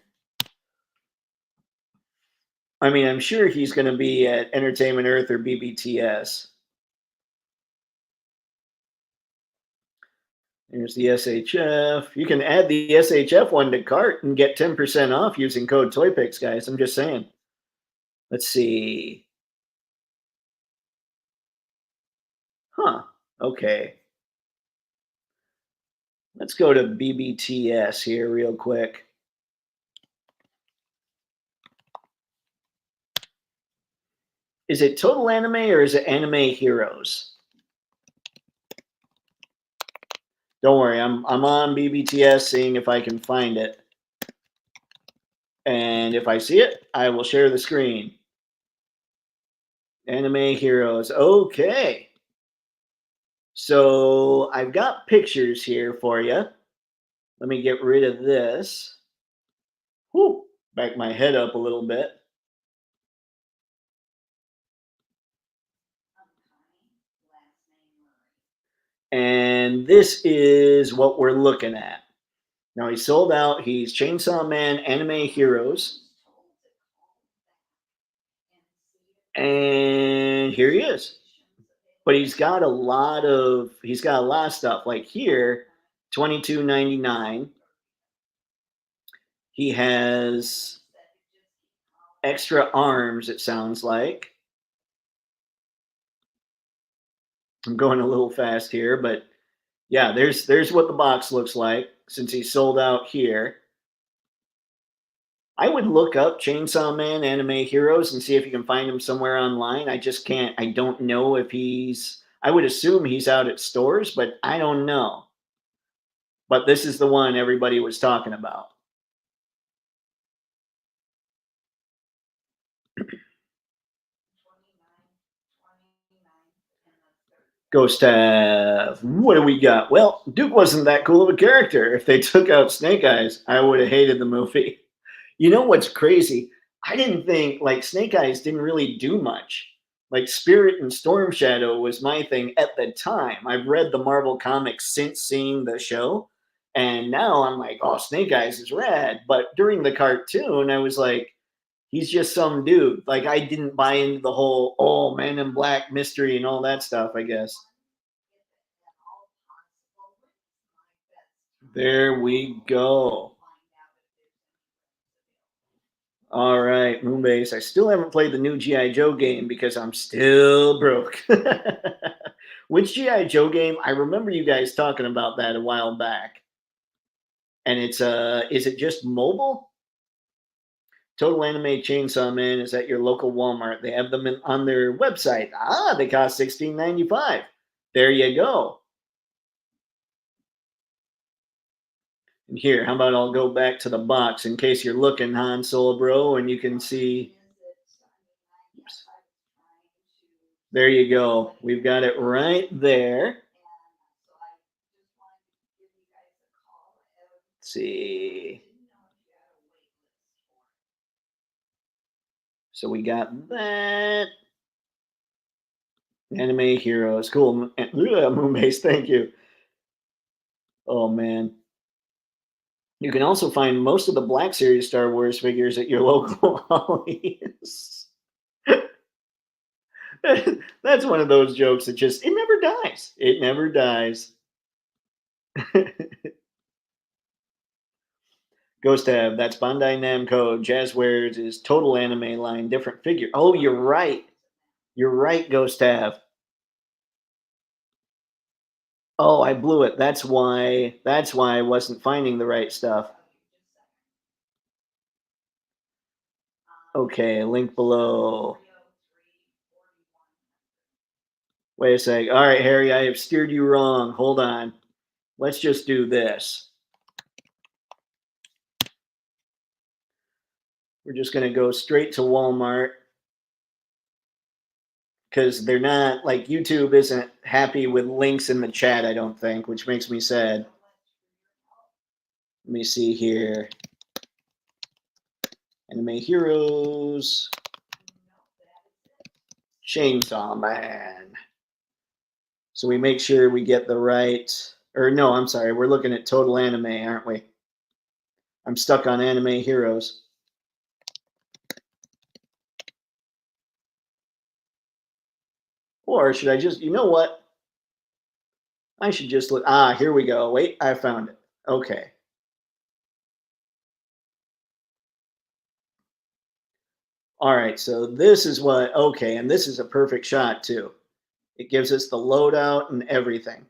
I mean, I'm sure he's going to be at Entertainment Earth or BBTS. There's the SHF. You can add the SHF one to cart and get 10% off using code Toypixx, guys. I'm just saying. Let's see. Huh. Okay. Let's go to BBTS here real quick. Is it Total Anime or is it Anime Heroes? Don't worry, I'm on BBTS seeing if I can find it. And if I see it, I will share the screen. Anime Heroes. Okay. So I've got pictures here for you. Let me get rid of this. Whew, back my head up a little bit. And this is what we're looking at. Now he's sold out. He's Chainsaw Man Anime Heroes. And here he is. But he's got a lot of stuff. Like here, $22.99. He has extra arms, it sounds like. I'm going a little fast here, but Yeah, there's what the box looks like since he's sold out here. I would look up Chainsaw Man Anime Heroes and see if you can find him somewhere online. I just can't. I don't know if he's. I would assume he's out at stores, but I don't know. But this is the one everybody was talking about. Ghost what do we got? Well, Duke wasn't that cool of a character. If they took out Snake Eyes, I would have hated the movie. You know what's crazy? I didn't think like Snake Eyes didn't really do much. Like Spirit and Storm Shadow was my thing at the time. I've read the Marvel comics since seeing the show, and now I'm like, oh, Snake Eyes is rad. But during the cartoon, I was like, he's just some dude. Like I didn't buy into the whole oh Man in Black mystery and all that stuff. I guess. There we go. All right, Moonbase. I still haven't played the new GI Joe game because I'm still broke. Which GI Joe game? I remember you guys talking about that a while back. And it's is it just mobile? Total Anime Chainsaw Man is at your local Walmart. They have them on their website. Ah, they cost $16.95. There you go. And here, how about I'll go back to the box in case you're looking, Han Solo Bro, and you can see. Oops. There you go. We've got it right there. Let's see. So we got that. Anime Heroes. Cool. Moonbase, thank you. Oh, man. You can also find most of the Black Series Star Wars figures at your local Ollie's. That's one of those jokes that just, it never dies. It never dies. Ghost Tab, that's Bandai Namco. Jazzwares is total anime line, different figure. Oh, you're right. You're right, Ghost Tab. Oh, I blew it. That's why I wasn't finding the right stuff. Okay, link below. Wait a sec. All right, Harry, I have steered you wrong. Hold on. Let's just do this. We're just going to go straight to Walmart because they're not like YouTube isn't happy with links in the chat, I don't think, which makes me sad. Let me see here. Anime Heroes. Chainsaw Man. So we make sure we get the right, or no, I'm sorry, we're looking at total anime, aren't we? I'm stuck on Anime Heroes. Or should I just, you know what? I should just look. Ah, here we go. Wait, I found it. Okay. All right, so this is what, okay, and this is a perfect shot too. It gives us the loadout and everything.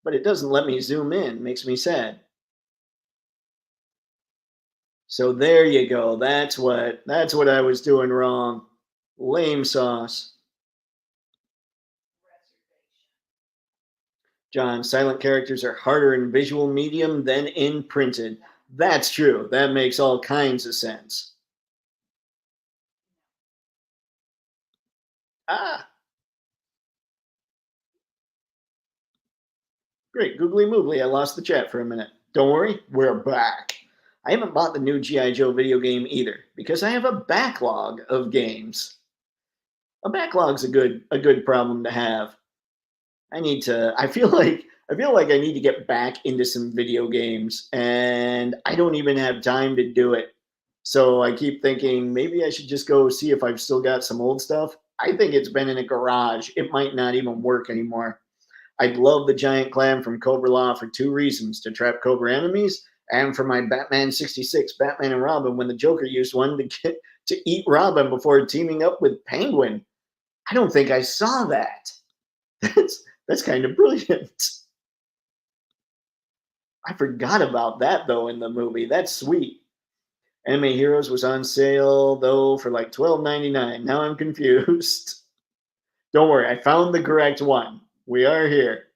But it doesn't let me zoom in, makes me sad. So there you go. That's what I was doing wrong. Lame sauce. John, silent characters are harder in visual medium than in printed. That's true. That makes all kinds of sense. Ah, great. Googly moogly. I lost the chat for a minute. Don't worry, we're back. I haven't bought the new G.I. Joe video game either because I have a backlog of games. A backlog's a good problem to have. I feel like I need to get back into some video games and I don't even have time to do it. So I keep thinking maybe I should just go see if I've still got some old stuff. I think it's been in a garage. It might not even work anymore. I'd love the giant clam from Cobra Law for two reasons: to trap Cobra enemies and for my Batman 66 Batman and Robin when the Joker used one to eat Robin before teaming up with Penguin. I don't think I saw that. That's kind of brilliant. I forgot about that though in the movie. That's sweet. Anime Heroes was on sale though for like 12.99. Now I'm confused. Don't worry, I found the correct one. We are here.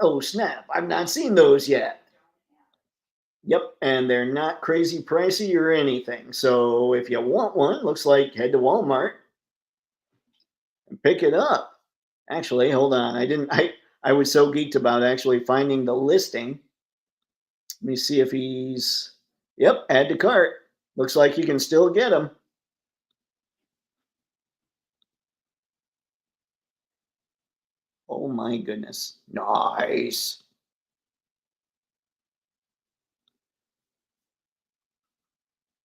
Oh snap! I've not seen those yet. Yep, and they're not crazy pricey or anything. So if you want one, looks like head to Walmart and pick it up. Actually, hold on. I was so geeked about actually finding the listing. Let me see if he's yep, add to cart. Looks like you can still get them. Oh my goodness. Nice.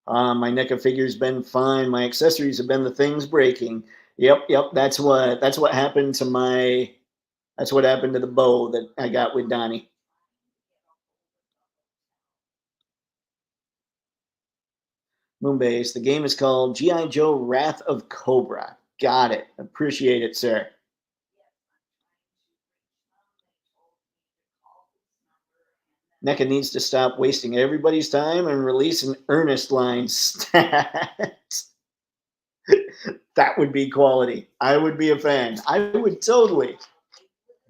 My NECA figure's been fine. My accessories have been the things breaking. Yep. That's what happened to my that's what happened to the bow that I got with Donnie. Moonbase. The game is called G.I. Joe Wrath of Cobra. Got it. Appreciate it, sir. NECA needs to stop wasting everybody's time and release an earnest line stat. That would be quality. I would be a fan. I would totally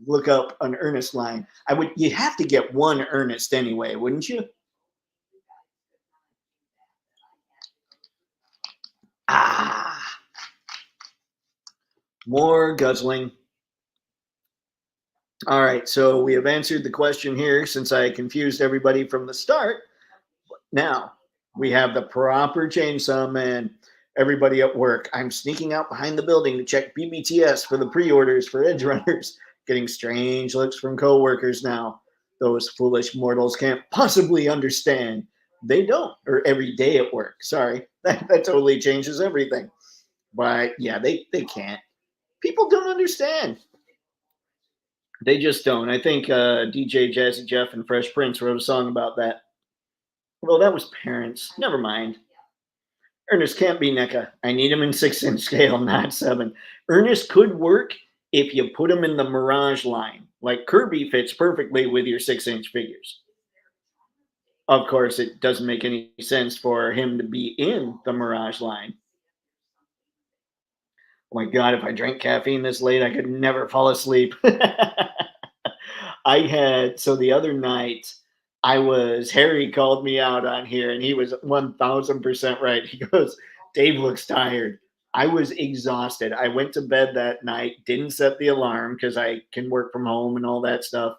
look up an earnest line. I would. You have to get one earnest anyway, wouldn't you? Ah, more guzzling. All right, so we have answered the question here since I confused everybody from the start. Now we have the proper chainsaw man. Everybody at work. I'm sneaking out behind the building to check BBTS for the pre-orders for Edge Runners. Getting strange looks from coworkers now. Those foolish mortals can't possibly understand. They don't, or every day at work. Sorry, that totally changes everything. But yeah, they can't. People don't understand. They just don't. I think DJ Jazzy Jeff and Fresh Prince wrote a song about that. Well, that was parents. Never mind. Ernest can't be NECA. I need him in 6-inch scale, not 7. Ernest could work if you put him in the Mirage line. Like Kirby fits perfectly with your 6-inch figures. Of course, it doesn't make any sense for him to be in the Mirage line. Oh my God, if I drank caffeine this late, I could never fall asleep. I had so the other night Harry called me out on here and he was 1000% right. He goes, Dave looks tired. I was exhausted. I went to bed that night, didn't set the alarm because I can work from home and all that stuff.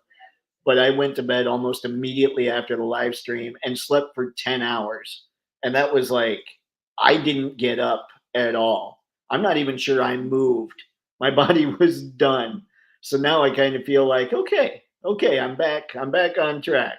But I went to bed almost immediately after the live stream and slept for 10 hours. And that was like, I didn't get up at all. I'm not even sure I moved. My body was done. So now I kind of feel like, okay, I'm back. I'm back on track.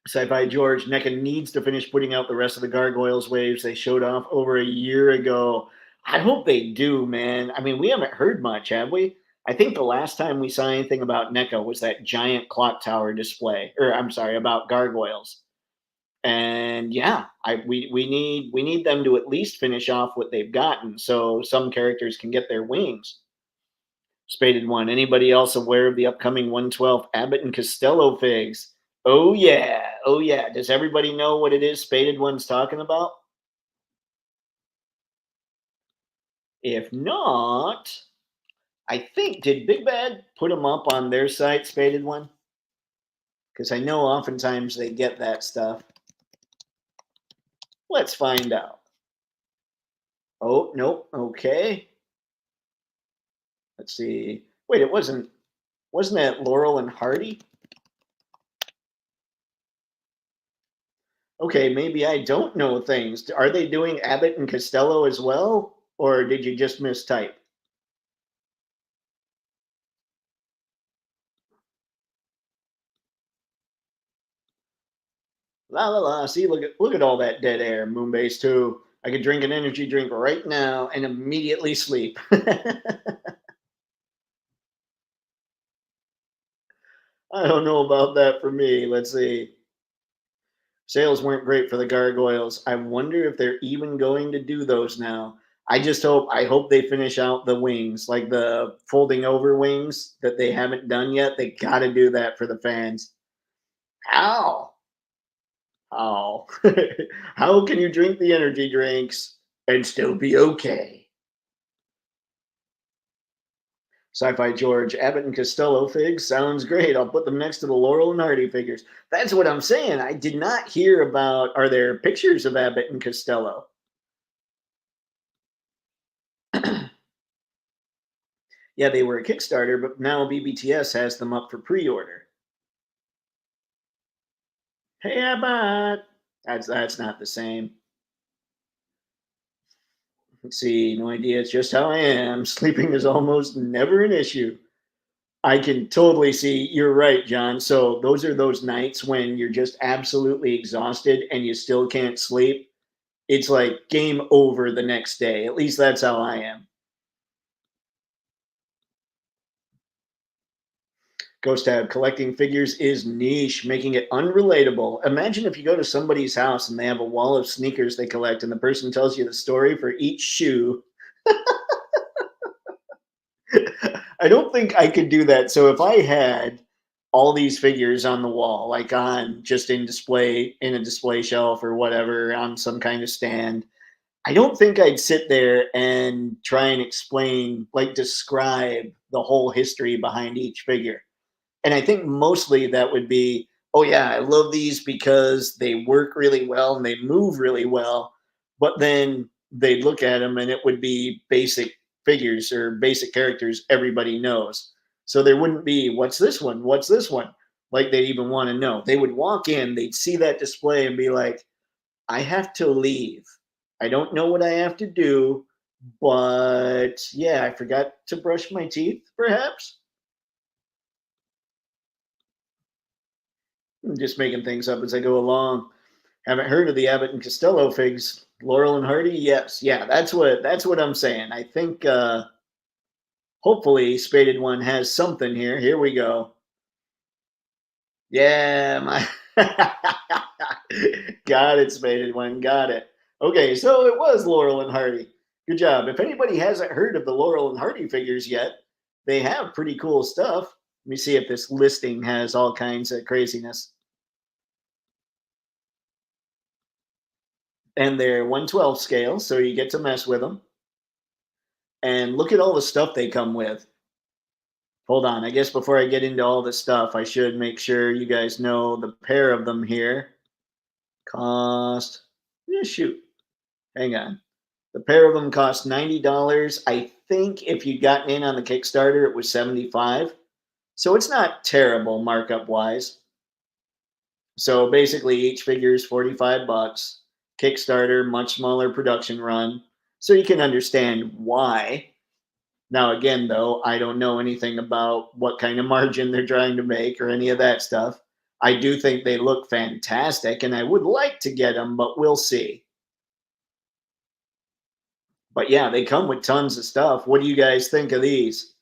Sci-Fi George, NECA needs to finish putting out the rest of the Gargoyles waves they showed off over a year ago. I hope they do, man. I mean, we haven't heard much, have we? I think the last time we saw anything about NECA was that giant clock tower display, or I'm sorry, about Gargoyles. And yeah, we need them to at least finish off what they've gotten, so some characters can get their wings. Spaded one. Anybody else aware of the upcoming 112 Abbott and Costello figs? Oh yeah, oh yeah. Does everybody know what it is Spaded one's talking about? If not, I think did Big Bad put them up on their site, Spaded one? Because I know oftentimes they get that stuff. Let's find out. Oh nope. Okay. Let's see. Wait, it wasn't that Laurel and Hardy? Okay, maybe I don't know things. Are they doing Abbott and Costello as well? Or did you just mistype? La la la. See, look at all that dead air, Moonbase 2. I could drink an energy drink right now and immediately sleep. I don't know about that for me. Let's see. Sales weren't great for the gargoyles. I wonder if they're even going to do those now. I hope they finish out the wings, like the folding over wings that they haven't done yet. They got to do that for the fans. How? How? How can you drink the energy drinks and still be okay? Sci-Fi George, Abbott and Costello figs sounds great. I'll put them next to the Laurel and Hardy figures. That's what I'm saying. I did not hear about. Are there pictures of Abbott and Costello? Yeah, they were a Kickstarter, but now BBTS has them up for pre-order. Hey, Abbott. That's not the same. Let's see. No idea. It's just how I am. Sleeping is almost never an issue. I can totally see. You're right, John. So those are those nights when you're just absolutely exhausted and you still can't sleep. It's like game over the next day. At least that's how I am. Ghost Tab, collecting figures is niche, making it unrelatable. Imagine if you go to somebody's house and they have a wall of sneakers they collect, and the person tells you the story for each shoe. I don't think I could do that. So if I had all these figures on the wall, like on just in display, in a display shelf or whatever, on some kind of stand, I don't think I'd sit there and try and explain, like describe the whole history behind each figure. And I think mostly that would be, oh yeah, I love these because they work really well and they move really well. But then they'd look at them and it would be basic figures or basic characters everybody knows. So there wouldn't be, what's this one? What's this one? Like they'd even want to know. They would walk in, they'd see that display and be like, I have to leave. I don't know what I have to do, but yeah, I forgot to brush my teeth, perhaps. I'm just making things up as I go along. Haven't heard of the Abbott and Costello figs. Laurel and Hardy, yes, yeah, that's what I'm saying. I think hopefully Spaded One has something here. Here we go. Yeah, my got it, Spaded One, got it. Okay, so it was Laurel and Hardy. Good job. If anybody hasn't heard of the Laurel and Hardy figures yet, they have pretty cool stuff. Let me see if this listing has all kinds of craziness. And they're 1/12 scale, so you get to mess with them. And look at all the stuff they come with. Hold on, I guess before I get into all the stuff, I should make sure you guys know the pair of them here cost. Yeah, shoot, hang on. The pair of them cost $90. I think if you'd gotten in on the Kickstarter, it was 75. So it's not terrible markup wise. So basically, each figure is 45 bucks. Kickstarter, much smaller production run. So you can understand why. Now, again, though, I don't know anything about what kind of margin they're trying to make or any of that stuff. I do think they look fantastic, and I would like to get them, but we'll see. But yeah, they come with tons of stuff. What do you guys think of these?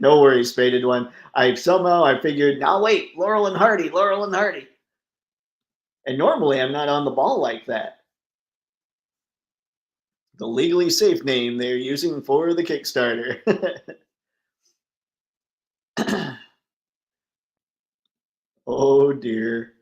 No worries, Faded One. I figured, now wait, Laurel and Hardy, Laurel and Hardy. And normally I'm not on the ball like that. The legally safe name they're using for the Kickstarter. Oh dear.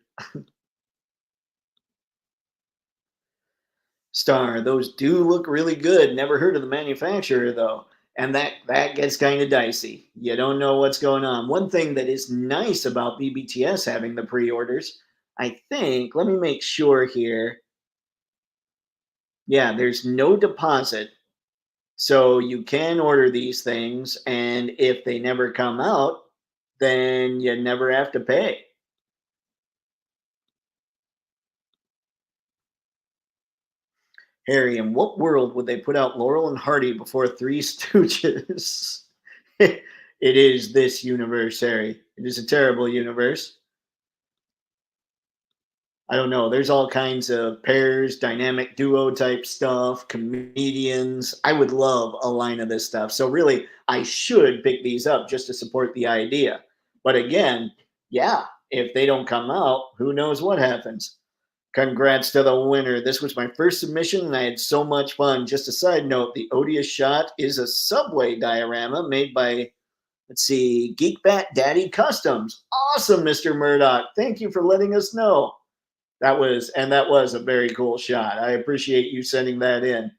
Star, those do look really good. Never heard of the manufacturer though. And that gets kind of dicey. You don't know what's going on. One thing that is nice about BBTS having the pre-orders, I think, let me make sure here. Yeah, there's no deposit. So you can order these things and if they never come out, then you never have to pay. Harry, in what world would they put out Laurel and Hardy before Three Stooges? It is this universe, Harry. It is a terrible universe. I don't know. There's all kinds of pairs, dynamic duo type stuff, comedians. I would love a line of this stuff. So, really, I should pick these up just to support the idea. But again, yeah. if they don't come out, who knows what happens. Congrats to the winner. This was my first submission and I had so much fun. Just a side note, the odious shot is a subway diorama made by, let's see, Geekbat Daddy Customs. Awesome, Mr. Murdoch. Thank you for letting us know. That was a very cool shot. I appreciate you sending that in.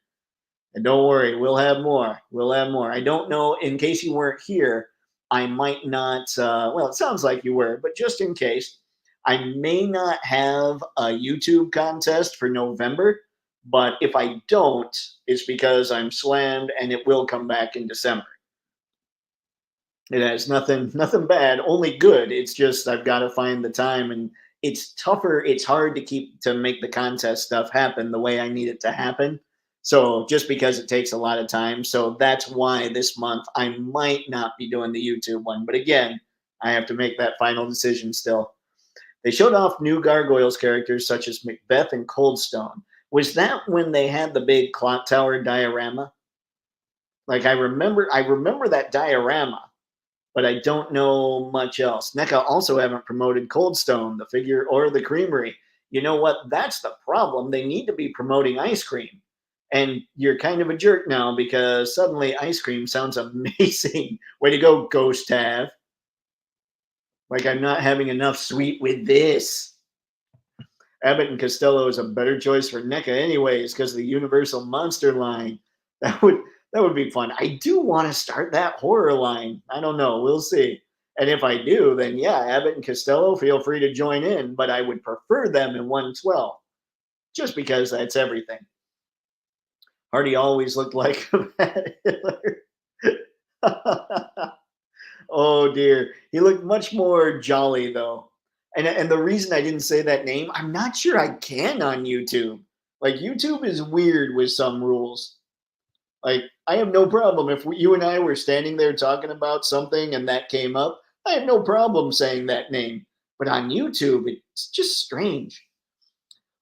And don't worry, we'll have more. We'll have more. I don't know, in case you weren't here, I might not, well, it sounds like you were, but just in case, I may not have a YouTube contest for November, but if I don't, it's because I'm slammed and it will come back in December. It has nothing bad, only good. It's just I've got to find the time and it's tougher. It's hard to keep to make the contest stuff happen the way I need it to happen. So just because it takes a lot of time. So that's why this month I might not be doing the YouTube one. But again, I have to make that final decision still. They showed off new Gargoyles characters such as Macbeth and Coldstone. Was that when they had the big clock tower diorama? Like I remember that diorama, but I don't know much else. NECA also haven't promoted Coldstone, the figure, or the Creamery. You know what? That's the problem. They need to be promoting ice cream. And you're kind of a jerk now because suddenly ice cream sounds amazing. Way to go, Ghost Tav. Like I'm not having enough sweet with this. Abbott and Costello is a better choice for NECA anyways because of the Universal Monster line. That would that would be fun. I do want to start that horror line. I don't know. We'll see. And if I do, then yeah, Abbott and Costello, feel free to join in, but I would prefer them in 112 just because that's everything. Hardy always looked like a bad Hitler. Oh dear. He looked much more jolly though. And the reason I didn't say that name, I'm not sure I can on YouTube. Like YouTube is weird with some rules. Like I have no problem if you and I were standing there talking about something and that came up. I have no problem saying that name. But on YouTube, it's just strange.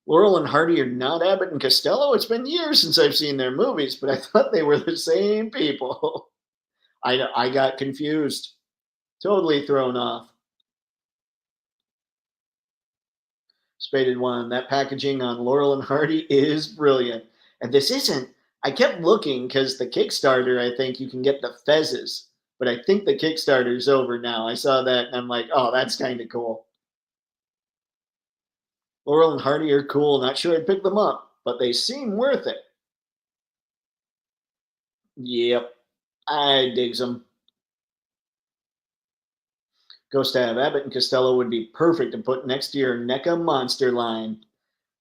Laurel and Hardy are not Abbott and Costello. It's been years since I've seen their movies, but I thought they were the same people. I got confused, totally thrown off. Spaded one. That packaging on Laurel and Hardy is brilliant. And this isn't. I kept looking because the Kickstarter, I think you can get the fezzes, but I think the Kickstarter's over now. I saw that and I'm like, oh, that's kind of cool. Laurel and Hardy are cool. Not sure I'd pick them up, but they seem worth it. Yep, I digs them. Ghost Tab, Abbott and Costello would be perfect to put next to your NECA monster line.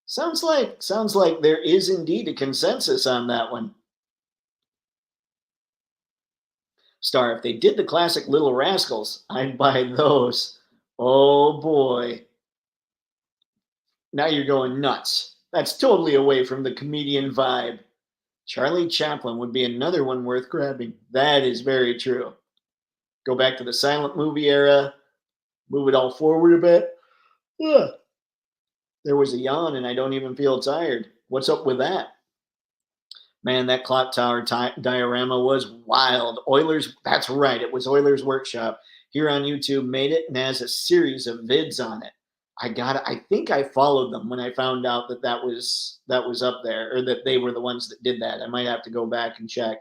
Sounds like there is indeed a consensus on that one. Star, if they did the classic Little Rascals, I'd buy those. Oh boy. Now you're going nuts. That's totally away from the comedian vibe. Charlie Chaplin would be another one worth grabbing. That is very true. Go back to the silent movie era, move it all forward a bit. Ugh. There was a yawn and I don't even feel tired. What's up with that? Man, that clock tower diorama was wild. Euler's, that's right, it was Euler's Workshop. Here on YouTube made it and has a series of vids on it. I think I followed them when I found out that was up there, or that they were the ones that did that. I might have to go back and check.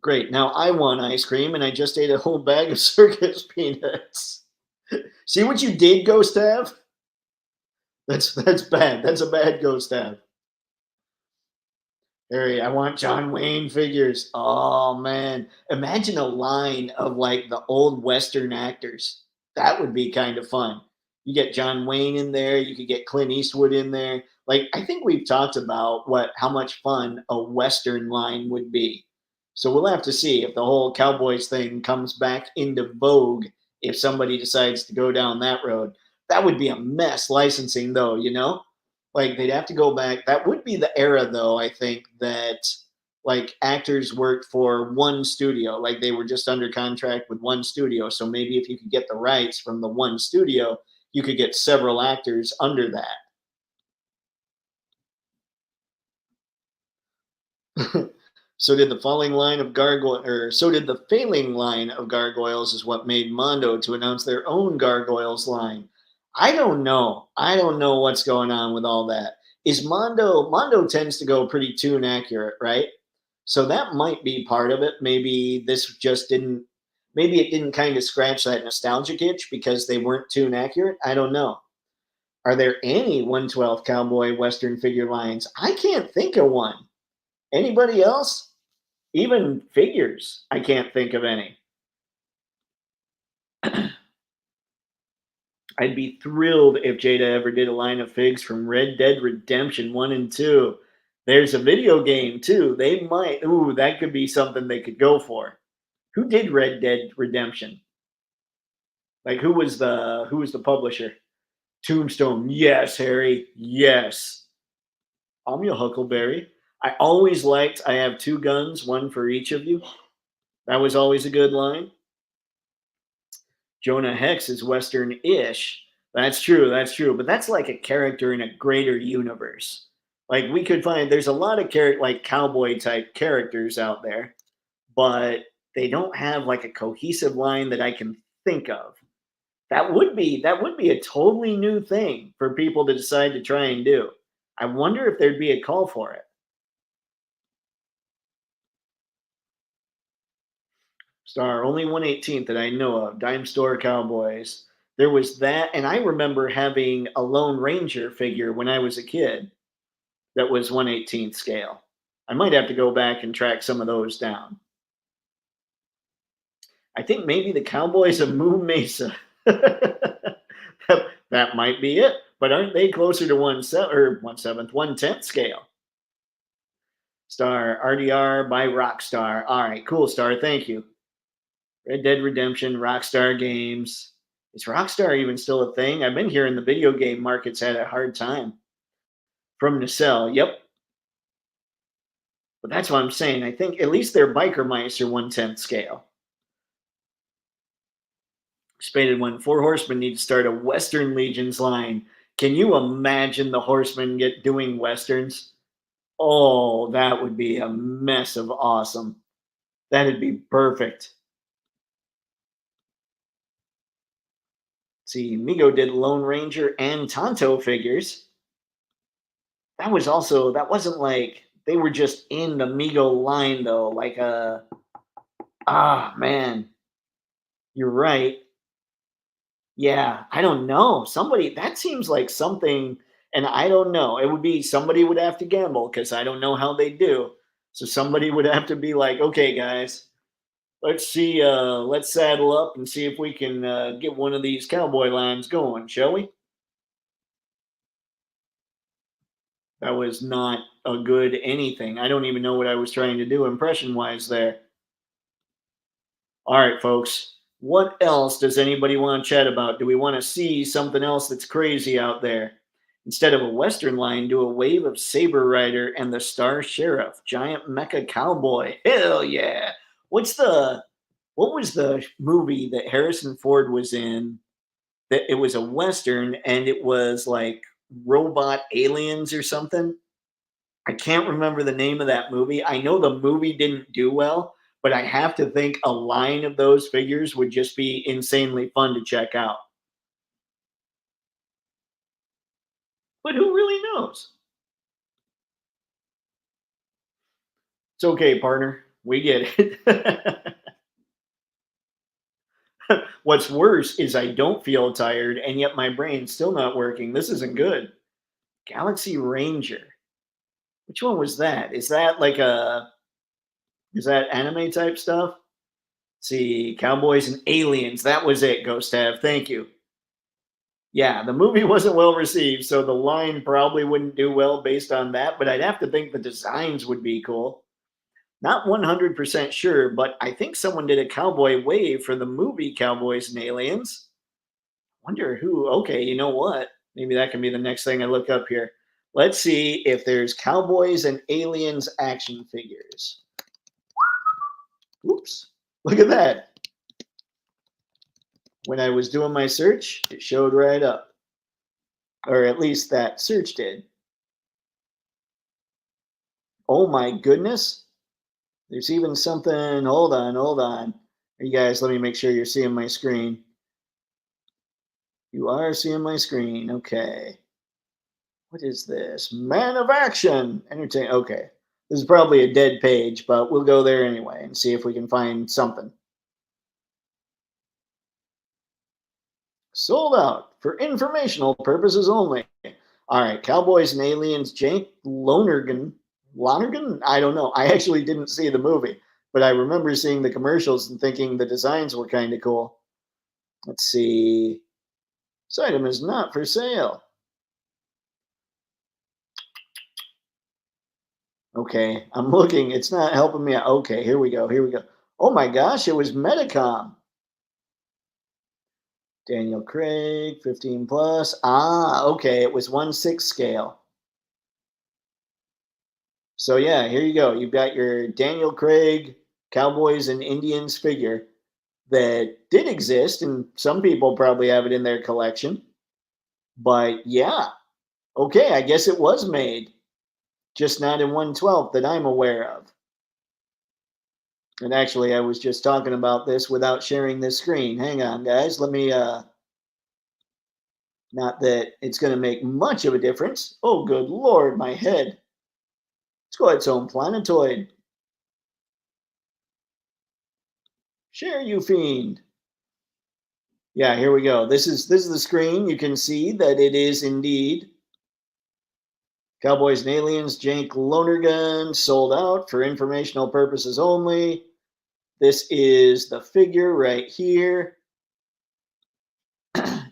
Great. Now I want ice cream and I just ate a whole bag of circus peanuts. See what you did, Ghost Tav? That's bad. That's a bad Ghost Tav. Harry, I want John Wayne figures. Oh man. Imagine a line of like the old Western actors. That would be kind of fun. You get John Wayne in there, you could get Clint Eastwood in there. Like I think we've talked about how much fun a Western line would be. So we'll have to see if the whole Cowboys thing comes back into vogue if somebody decides to go down that road. That would be a mess licensing though, you know? Like they'd have to go back. That would be the era though, I think, that like actors worked for one studio, like they were just under contract with one studio. So maybe if you could get the rights from the one studio, you could get several actors under that. So did the falling line of gargoyle, or so did the failing line of gargoyles is what made Mondo to announce their own gargoyles line. I don't know. I don't know what's going on with all that. Is Mondo tends to go pretty tune accurate, right? So that might be part of it. Maybe this just didn't. Maybe it didn't kind of scratch that nostalgic itch because they weren't tune accurate. I don't know. Are there any 112 Cowboy Western figure lines? I can't think of one. Anybody else? Even figures, I can't think of any. I'd be thrilled if Jada ever did a line of figs from Red Dead Redemption 1 and 2. There's a video game too. They might, ooh, that could be something they could go for. Who did Red Dead Redemption? Like who was the publisher? Tombstone. Yes, Harry. Yes. I'm your Huckleberry. I always liked I have two guns, one for each of you. That was always a good line. Jonah Hex is Western-ish. That's true. That's true. But that's like a character in a greater universe. Like we could find there's a lot of like cowboy type characters out there, but they don't have like a cohesive line that I can think of. That would be a totally new thing for people to decide to try and do. I wonder if there'd be a call for it. Star, only 1/18 that I know of. Dime Store Cowboys. There was that, and I remember having a Lone Ranger figure when I was a kid that was 1/18 scale. I might have to go back and track some of those down. I think maybe the Cowboys of Moon Mesa. That might be it. But aren't they closer to 1/7 1/10 scale? Star RDR by Rockstar. All right, cool, Star. Thank you. Red Dead Redemption, Rockstar Games. Is Rockstar even still a thing? I've been hearing the video game market's had a hard time. From Nacelle, yep. But that's what I'm saying. I think at least their biker mice are 1/10 scale. Spaded one. Four Horsemen need to start a Western Legions line. Can you imagine the Horsemen get doing Westerns? Oh, that would be a mess of awesome. That'd be perfect. See, Migo did Lone Ranger and Tonto figures. That wasn't like they were just in the Migo line though. Like man, you're right. Yeah, I don't know. Somebody that seems like something, and I don't know. It would be somebody would have to gamble because I don't know how they do. So somebody would have to be like, okay, guys, let's see, let's saddle up and see if we can get one of these cowboy lines going, shall we? That was not a good anything. I don't even know what I was trying to do impression wise there. All right, folks. What else does anybody want to chat about? Do we want to see something else that's crazy out there? Instead of a Western line, do a wave of Saber Rider and the Star Sheriff, giant mecha cowboy. Hell yeah! What was the movie that Harrison Ford was in? That it was a Western and it was like robot aliens or something. I can't remember the name of that movie. I know the movie didn't do well, but I have to think a line of those figures would just be insanely fun to check out. But who really knows? It's okay, partner. We get it. What's worse is I don't feel tired, and yet my brain's still not working. This isn't good. Galaxy Ranger. Which one was that? Is that anime type stuff? See, Cowboys and Aliens. That was it, Ghost Tab. Thank you. Yeah, the movie wasn't well received, so the line probably wouldn't do well based on that, but I'd have to think the designs would be cool. Not 100% sure, but I think someone did a cowboy wave for the movie Cowboys and Aliens. Wonder who. Okay, you know what? Maybe that can be the next thing I look up here. Let's see if there's Cowboys and Aliens action figures. Oops. Look at that. When I was doing my search, it showed right up. Or at least that search did. Oh my goodness. There's even something. Hold on, hold on. You guys, let me make sure you're seeing my screen. You are seeing my screen. Okay. What is this? Man of action. Entertain. Okay. This is probably a dead page, but we'll go there anyway and see if we can find something. Sold out for informational purposes only. All right, Cowboys and Aliens, Jake Lonergan. Lonergan? I don't know. I actually didn't see the movie, but I remember seeing the commercials and thinking the designs were kind of cool. Let's see. This item is not for sale. Okay, I'm looking. It's not helping me out. Okay, here we go. Here we go. Oh my gosh, it was Metacom. Daniel Craig, 15 plus. Ah, okay, it was 1/6 scale. So yeah, here you go. You've got your Daniel Craig Cowboys and Indians figure that did exist, and some people probably have it in their collection. But yeah, okay, I guess it was made, just not in 1/12 that I'm aware of. And actually, I was just talking about this without sharing this screen. Hang on, guys. Let me, not that it's going to make much of a difference. Oh, good Lord, my head. Let's go its own planetoid. Share, you fiend. Yeah, here we go. This is the screen. You can see that it is indeed Cowboys and Aliens, Jake Lonergan, sold out for informational purposes only. This is the figure right here.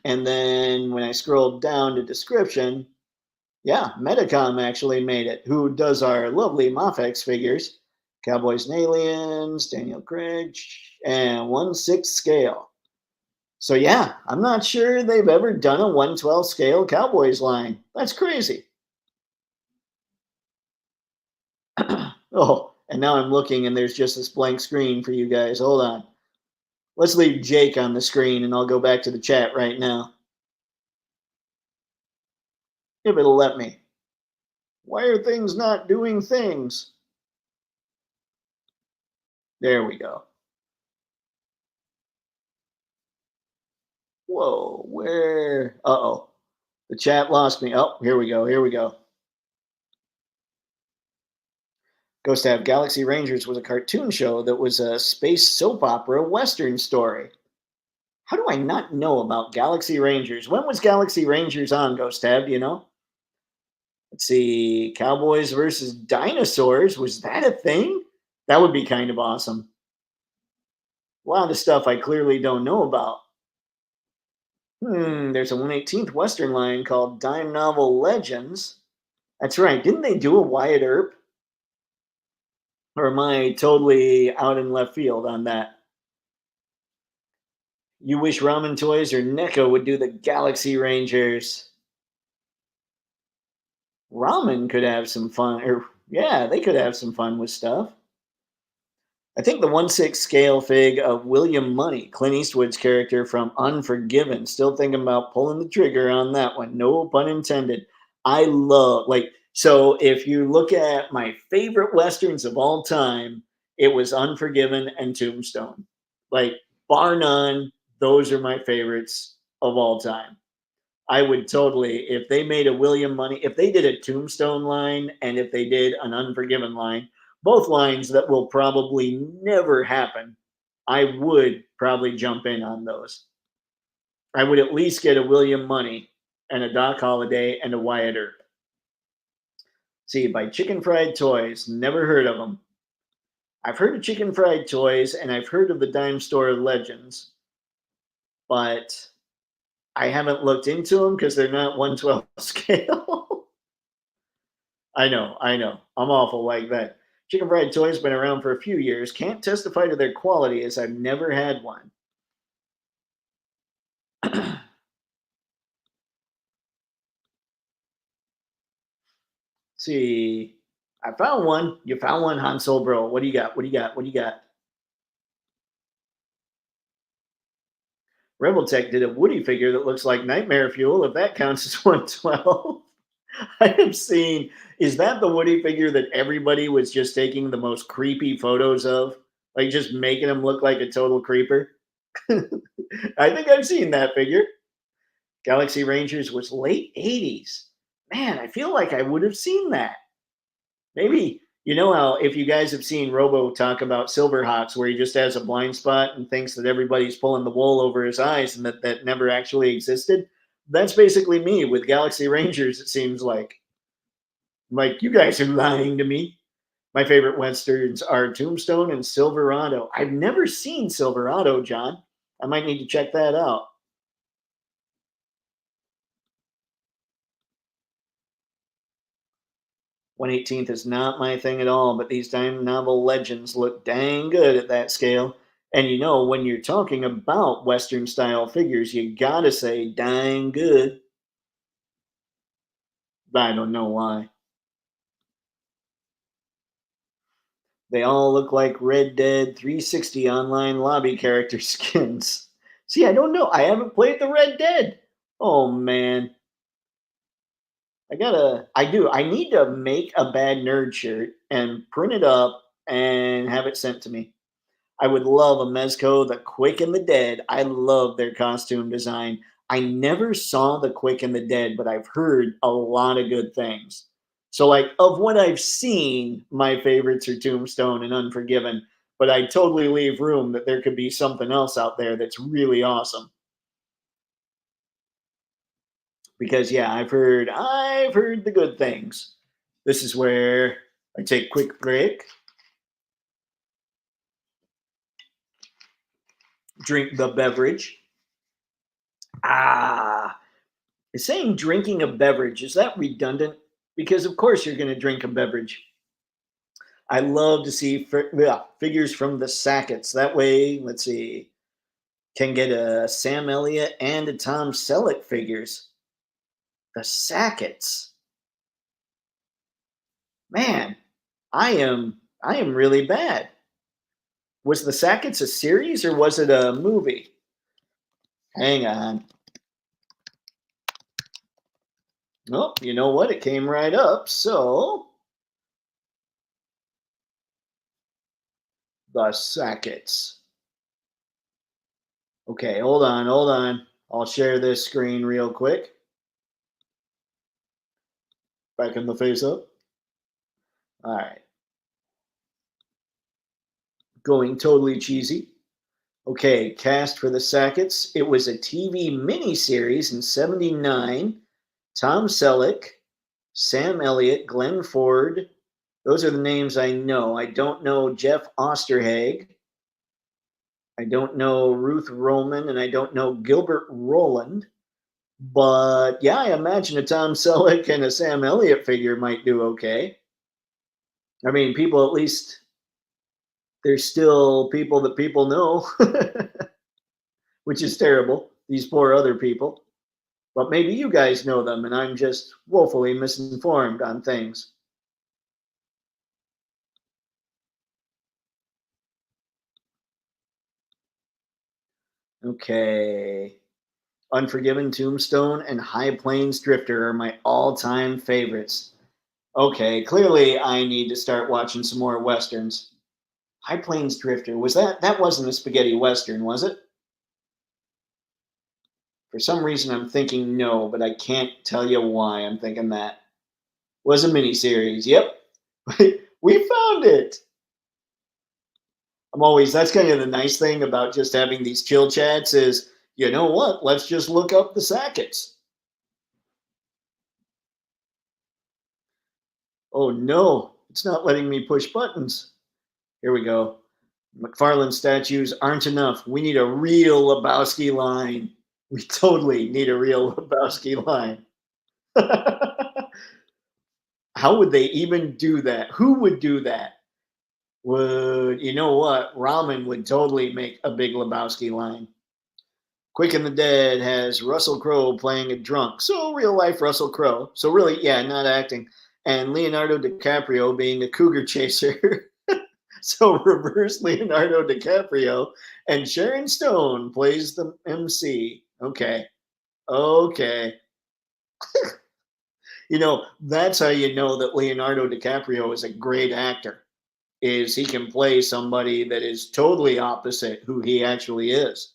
And then when I scroll down to description, yeah, Metacom actually made it, who does our lovely Mafex figures. Cowboys and Aliens, Daniel Craig, and 1/6 scale. So yeah, I'm not sure they've ever done a 1/12 scale Cowboys line. That's crazy. Oh, and now I'm looking and there's just this blank screen for you guys. Hold on. Let's leave Jake on the screen and I'll go back to the chat right now. If it'll let me. Why are things not doing things? There we go. Whoa, where? Uh-oh. The chat lost me. Oh, here we go. Here we go. Ghost Have Galaxy Rangers was a cartoon show that was a space soap opera western story. How do I not know about Galaxy Rangers? When was Galaxy Rangers on, Ghost Tab? Do you know? Let's see. Cowboys versus dinosaurs. Was that a thing? That would be kind of awesome. A lot of stuff I clearly don't know about. There's a 1/18th Western line called Dime Novel Legends. That's right. Didn't they do a Wyatt Earp? Or am I totally out in left field on that? You wish Ramen Toys or NECA would do the Galaxy Rangers. Ramen could have some fun, or yeah, they could have some fun with stuff. I think the 1/6 scale fig of William Money, Clint Eastwood's character from Unforgiven. Still thinking about pulling the trigger on that one. No pun intended. I love so if you look at my favorite westerns of all time, it was Unforgiven and Tombstone. Like bar none, those are my favorites of all time. I would totally, if they made a William Money, if they did a Tombstone line and if they did an Unforgiven line, both lines that will probably never happen, I would probably jump in on those. I would at least get a William Money and a Doc Holliday and a Wyatt Earp. See, by Chicken Fried Toys, never heard of them. I've heard of Chicken Fried Toys and I've heard of the Dime Store Legends, but I haven't looked into them because they're not 1/12 scale. I know, I know. I'm awful like that. Chicken Fried Toys been around for a few years. Can't testify to their quality as I've never had one. See, I found one. You found one, Han Solo Bro. What do you got? What do you got? What do you got? Rebel Tech did a Woody figure that looks like Nightmare Fuel, if that counts as 1/12. I have seen. Is that the Woody figure that everybody was just taking the most creepy photos of? Like just making him look like a total creeper? I think I've seen that figure. Galaxy Rangers was late 80s. Man, I feel like I would have seen that. Maybe, you know how if you guys have seen Robo talk about Silverhawks, where he just has a blind spot and thinks that everybody's pulling the wool over his eyes and that never actually existed? That's basically me with Galaxy Rangers, it seems like. Like, you guys are lying to me. My favorite westerns are Tombstone and Silverado. I've never seen Silverado, John. I might need to check that out. 1/18th is not my thing at all, but these dime novel legends look dang good at that scale. And you know, when you're talking about Western style figures, you gotta say dang good. I don't know why. They all look like Red Dead 360 online lobby character skins. See, I don't know. I haven't played the Red Dead. Oh man. I do. I need to make a bad nerd shirt and print it up and have it sent to me. I would love a Mezco, the Quick and the Dead. I love their costume design. I never saw the Quick and the Dead, but I've heard a lot of good things. So, like, of what I've seen, my favorites are Tombstone and Unforgiven, but I totally leave room that there could be something else out there that's really awesome. Because yeah, I've heard the good things. This is where I take a quick break, drink the beverage. Ah, is saying drinking a beverage, is that redundant? Because of course you're going to drink a beverage. I love to see figures from the Sackets. That way, let's see, can get a Sam Elliott and a Tom Selleck figures. The Sackets. Man, I am really bad. Was the Sackets a series or was it a movie? Hang on. Oh, you know what? It came right up. So, the Sackets. Okay, hold on, hold on. I'll share this screen real quick. Back in the face up. All right. Going totally cheesy. Okay, cast for the Sackets. It was a TV miniseries in '79. Tom Selleck, Sam Elliott, Glenn Ford. Those are the names I know. I don't know Jeff Osterhage. I don't know Ruth Roman, and I don't know Gilbert Roland. But yeah, I imagine a Tom Selleck and a Sam Elliott figure might do okay. I mean, people at least there's still people that people know, which is terrible. These poor other people. But maybe you guys know them, and I'm just woefully misinformed on things. Okay. Unforgiven, Tombstone, and High Plains Drifter are my all-time favorites. Okay, clearly I need to start watching some more westerns. High Plains Drifter, that wasn't a spaghetti western, was it? For some reason I'm thinking no, but I can't tell you why I'm thinking that. Was a miniseries. Yep. We found it. That's kind of the nice thing about just having these chill chats is, you know what? Let's just look up the Sackets. Oh no, it's not letting me push buttons. Here we go. McFarlane statues aren't enough. We need a real Lebowski line. We totally need a real Lebowski line. How would they even do that? Who would do that? Would you know what? Ramen would totally make a big Lebowski line. Quick and the Dead has Russell Crowe playing a drunk. So real life Russell Crowe. So really, yeah, not acting. And Leonardo DiCaprio being a cougar chaser. So reverse Leonardo DiCaprio and Sharon Stone plays the MC. Okay. Okay. That's how you know that Leonardo DiCaprio is a great actor, is he can play somebody that is totally opposite who he actually is.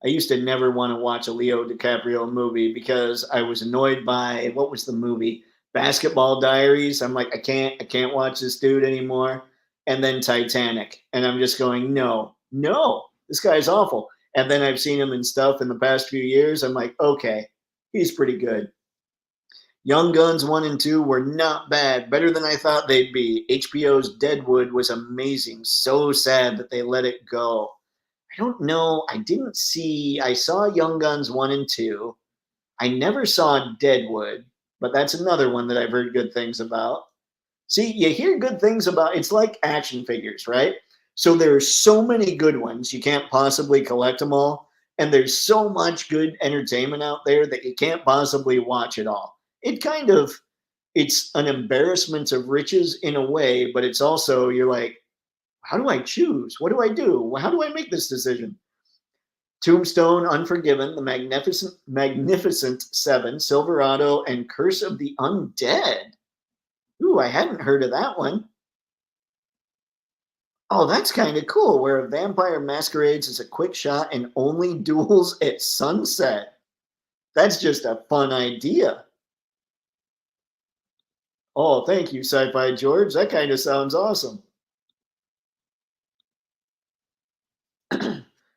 I used to never want to watch a Leo DiCaprio movie because I was annoyed by what was the movie? Basketball Diaries. I'm like, I can't watch this dude anymore. And then Titanic. And I'm just going, no, no, this guy's awful. And then I've seen him in stuff in the past few years. I'm like, okay, he's pretty good. Young Guns 1 and 2 were not bad, better than I thought they'd be. HBO's Deadwood was amazing. So sad that they let it go. I don't know. I saw Young Guns 1 and 2. I never saw Deadwood, but that's another one that I've heard good things about. See, you hear good things about it's like action figures, right? So there's so many good ones, you can't possibly collect them all. And there's so much good entertainment out there that you can't possibly watch it all. It kind of it's an embarrassment of riches in a way, but it's also you're like, how do I choose? What do I do? How do I make this decision? Tombstone, Unforgiven, The Magnificent Seven, Silverado, and Curse of the Undead. Ooh, I hadn't heard of that one. Oh, that's kind of cool. Where a vampire masquerades as a quick shot and only duels at sunset. That's just a fun idea. Oh, thank you, Sci Fi George. That kind of sounds awesome.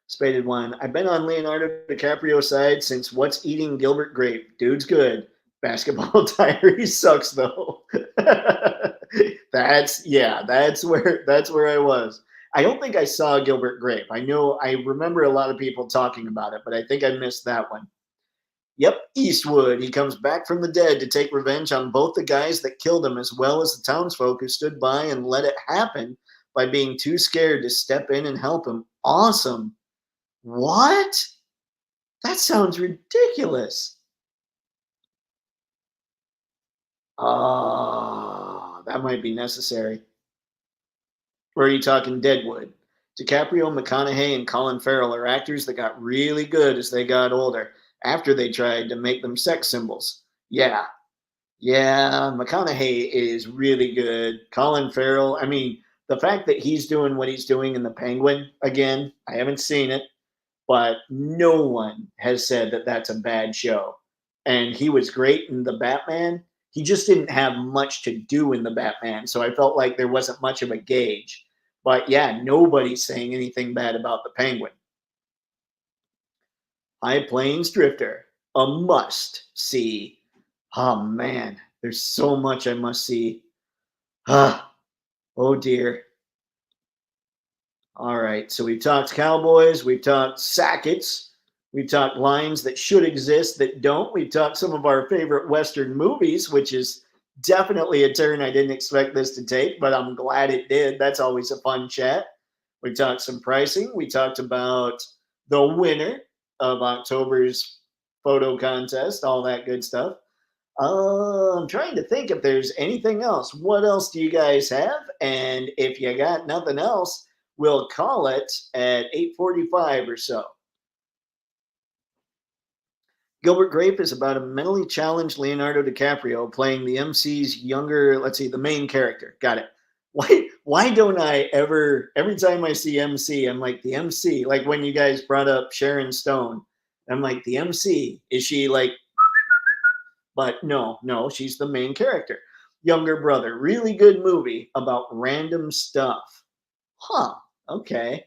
Spaded one. I've been on Leonardo DiCaprio's side since What's Eating Gilbert Grape. Dude's good. Basketball Diaries sucks though. That's where I was. I don't think I saw Gilbert Grape. I remember a lot of people talking about it, but I think I missed that one. Yep, Eastwood. He comes back from the dead to take revenge on both the guys that killed him as well as the townsfolk who stood by and let it happen by being too scared to step in and help him. Awesome. What? That sounds ridiculous. Oh, that might be necessary. Or are you talking Deadwood? DiCaprio, McConaughey, and Colin Farrell are actors that got really good as they got older after they tried to make them sex symbols. Yeah, yeah, McConaughey is really good. Colin Farrell, I mean, the fact that he's doing what he's doing in The Penguin, again, I haven't seen it, but no one has said that that's a bad show. And he was great in The Batman. He just didn't have much to do in The Batman. So I felt like there wasn't much of a gauge. But yeah, nobody's saying anything bad about The Penguin. High Plains Drifter, a must see. Oh man, there's so much I must see. Ah, oh dear. All right, so we've talked cowboys, we've talked sackets, we've talked lines that should exist that don't. We've talked some of our favorite Western movies, which is definitely a turn I didn't expect this to take, but I'm glad it did. That's always a fun chat. We talked some pricing. We talked about the winner of October's photo contest, all that good stuff. I'm trying to think if there's anything else. What else do you guys have? And if you got nothing else, we'll call it at 8:45 or so. Gilbert Grape is about a mentally challenged Leonardo DiCaprio playing the MC's younger, let's see, the main character. Got it. Why don't I ever every time I see MC, I'm like the MC, like when you guys brought up Sharon Stone, I'm like the MC. Is she like but no, no, she's the main character. Younger brother, really good movie about random stuff. Huh. Okay.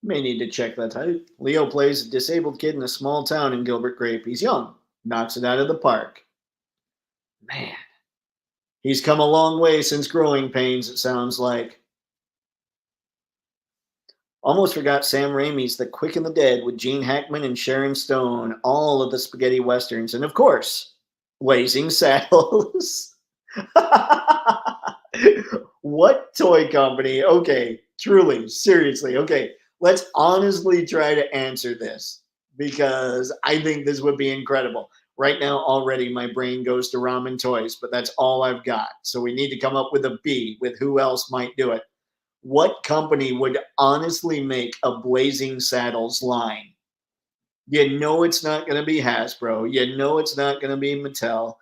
May need to check that out. Leo plays a disabled kid in a small town in Gilbert Grape. He's young, knocks it out of the park. Man, he's come a long way since growing pains, it sounds like. Almost forgot Sam Raimi's The Quick and the Dead with Gene Hackman and Sharon Stone, all of the spaghetti westerns, and of course, Blazing Saddles. What toy company? Okay, truly, seriously. Okay, let's honestly try to answer this because I think this would be incredible. Right now, already my brain goes to ramen toys, but that's all I've got. So we need to come up with a B with who else might do it. what company would honestly make a Blazing Saddles line? You know it's not going to be Hasbro. You know it's not going to be Mattel.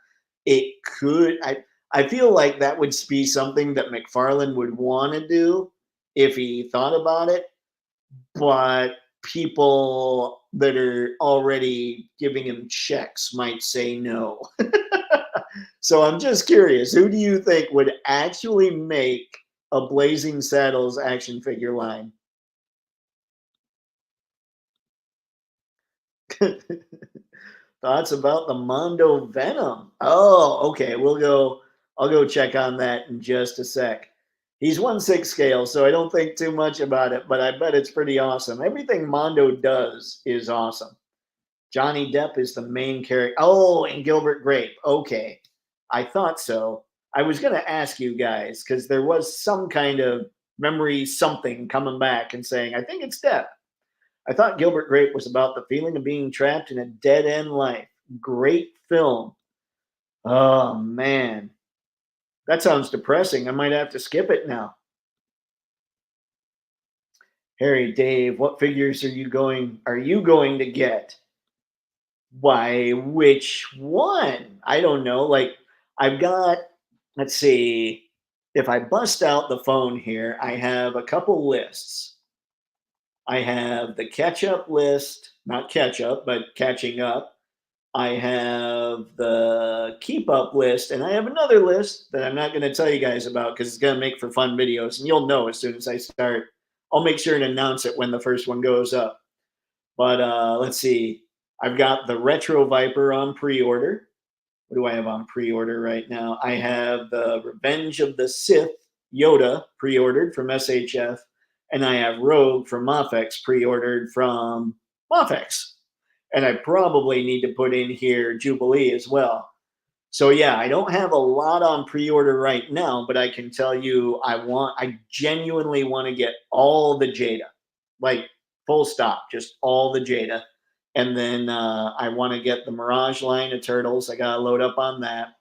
It could. I feel like that would be something that McFarlane would want to do if he thought about it, but people that are already giving him checks might say no. So I'm just curious, who do you think would actually make a Blazing Saddles action figure line? Thoughts about the Mondo Venom? Oh, okay. We'll go. I'll go check on that in just a sec. He's 1/6 scale, so I don't think too much about it, but I bet it's pretty awesome. Everything Mondo does is awesome. Johnny Depp is the main character. Oh, and Gilbert Grape. Okay. I thought so. I was going to ask you guys because there was some kind of memory something coming back and saying, I think it's Depp. I thought Gilbert Grape was about the feeling of being trapped in a dead end life. Great film. Oh, man. That sounds depressing. I might have to skip it now. Harry, Dave, what figures are you going to get? Why, which one? I don't know. Like, I've got, let's see, if I bust out the phone here, I have a couple lists. I have the catch up list, not catch up, but catching up. I have the keep up list, and I have another list that I'm not going to tell you guys about because it's going to make for fun videos, and you'll know as soon as I start. I'll make sure and announce it when the first one goes up. But let's see. I've got the Retro Viper on pre-order. What do I have on pre-order right now? I have the Revenge of the Sith Yoda pre-ordered from SHF, and I have Rogue from Mafex pre-ordered from Mafex. And I probably need to put in here Jubilee as well. So yeah, I don't have a lot on pre-order right now, but I can tell you I genuinely want to get all the Jada. Like full stop, just all the Jada. And then I want to get the Mirage line of turtles. I got to load up on that.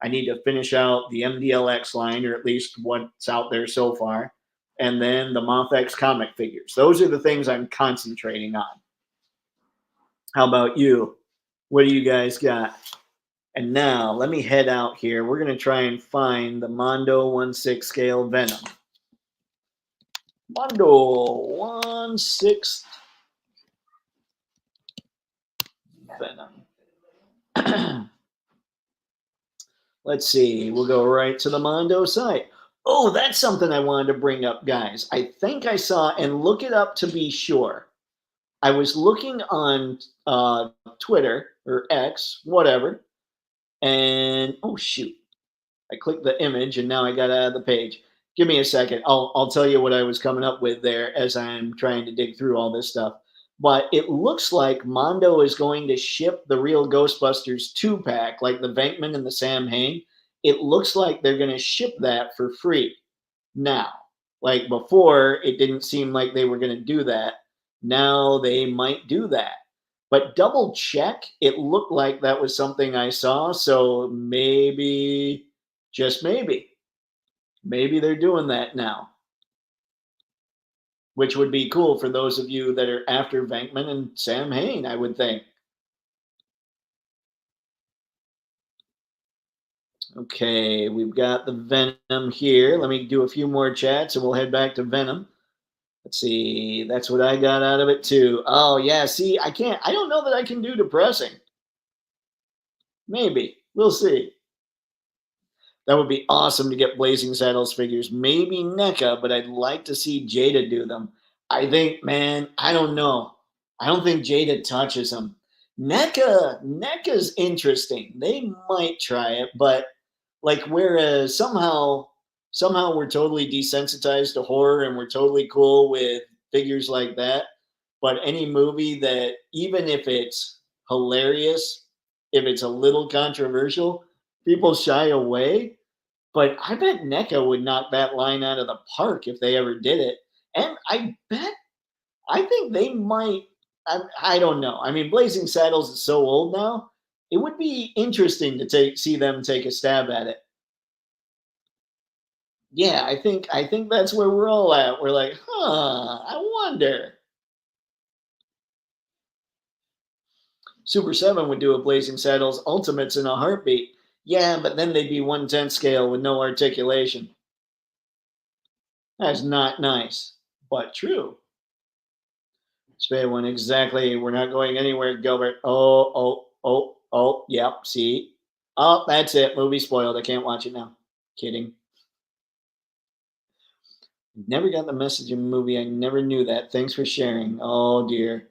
I need to finish out the MDLX line, or at least what's out there so far. And then the Mafex comic figures. Those are the things I'm concentrating on. How about you? What do you guys got? And now let me head out here. We're going to try and find the Mondo 1/6 scale Venom. Mondo 1/6 Venom. Let's see. We'll go right to the Mondo site. Oh, that's something I wanted to bring up, guys. I think I saw, and look it up to be sure. I was looking on Twitter or X, whatever, and oh shoot, I clicked the image and now I got out of the page. Give me a second. I'll tell you what I was coming up with there as I'm trying to dig through all this stuff. But it looks like Mondo is going to ship the real Ghostbusters 2-pack, like the Venkman and the Sam Hain. It looks like they're going to ship that for free now. Like before, it didn't seem like they were going to do that. Now they might do that. But double check, it looked like that was something I saw. So maybe, just maybe they're doing that now, which would be cool for those of you that are after Venkman and Sam Hain, I would think. Okay, we've got the Venom here. Let me do a few more chats and we'll head back to Venom. Let's see. That's what I got out of it too. Oh, yeah. See, I don't know that I can do depressing. Maybe. We'll see. That would be awesome to get Blazing Saddles figures. Maybe NECA, but I'd like to see Jada do them. I think, man, I don't know. I don't think Jada touches them. NECA's interesting. They might try it, but like whereas somehow we're totally desensitized to horror and we're totally cool with figures like that. But any movie that, even if it's hilarious, if it's a little controversial, people shy away. But I bet NECA would knock that line out of the park if they ever did it. And I think they might. I don't know. I mean, Blazing Saddles is so old now. It would be interesting to see them take a stab at it. Yeah, I think that's where we're all at. We're like, I wonder. Super 7 would do a Blazing Saddles Ultimates in a heartbeat. Yeah, but then they'd be 1/10 scale with no articulation. That's not nice, but true. Spade one, exactly. We're not going anywhere, Gilbert. Yep, see? Oh, that's it. Movie spoiled. I can't watch it now. Kidding. Never got the message in the movie. I never knew that. Thanks for sharing. Oh, dear.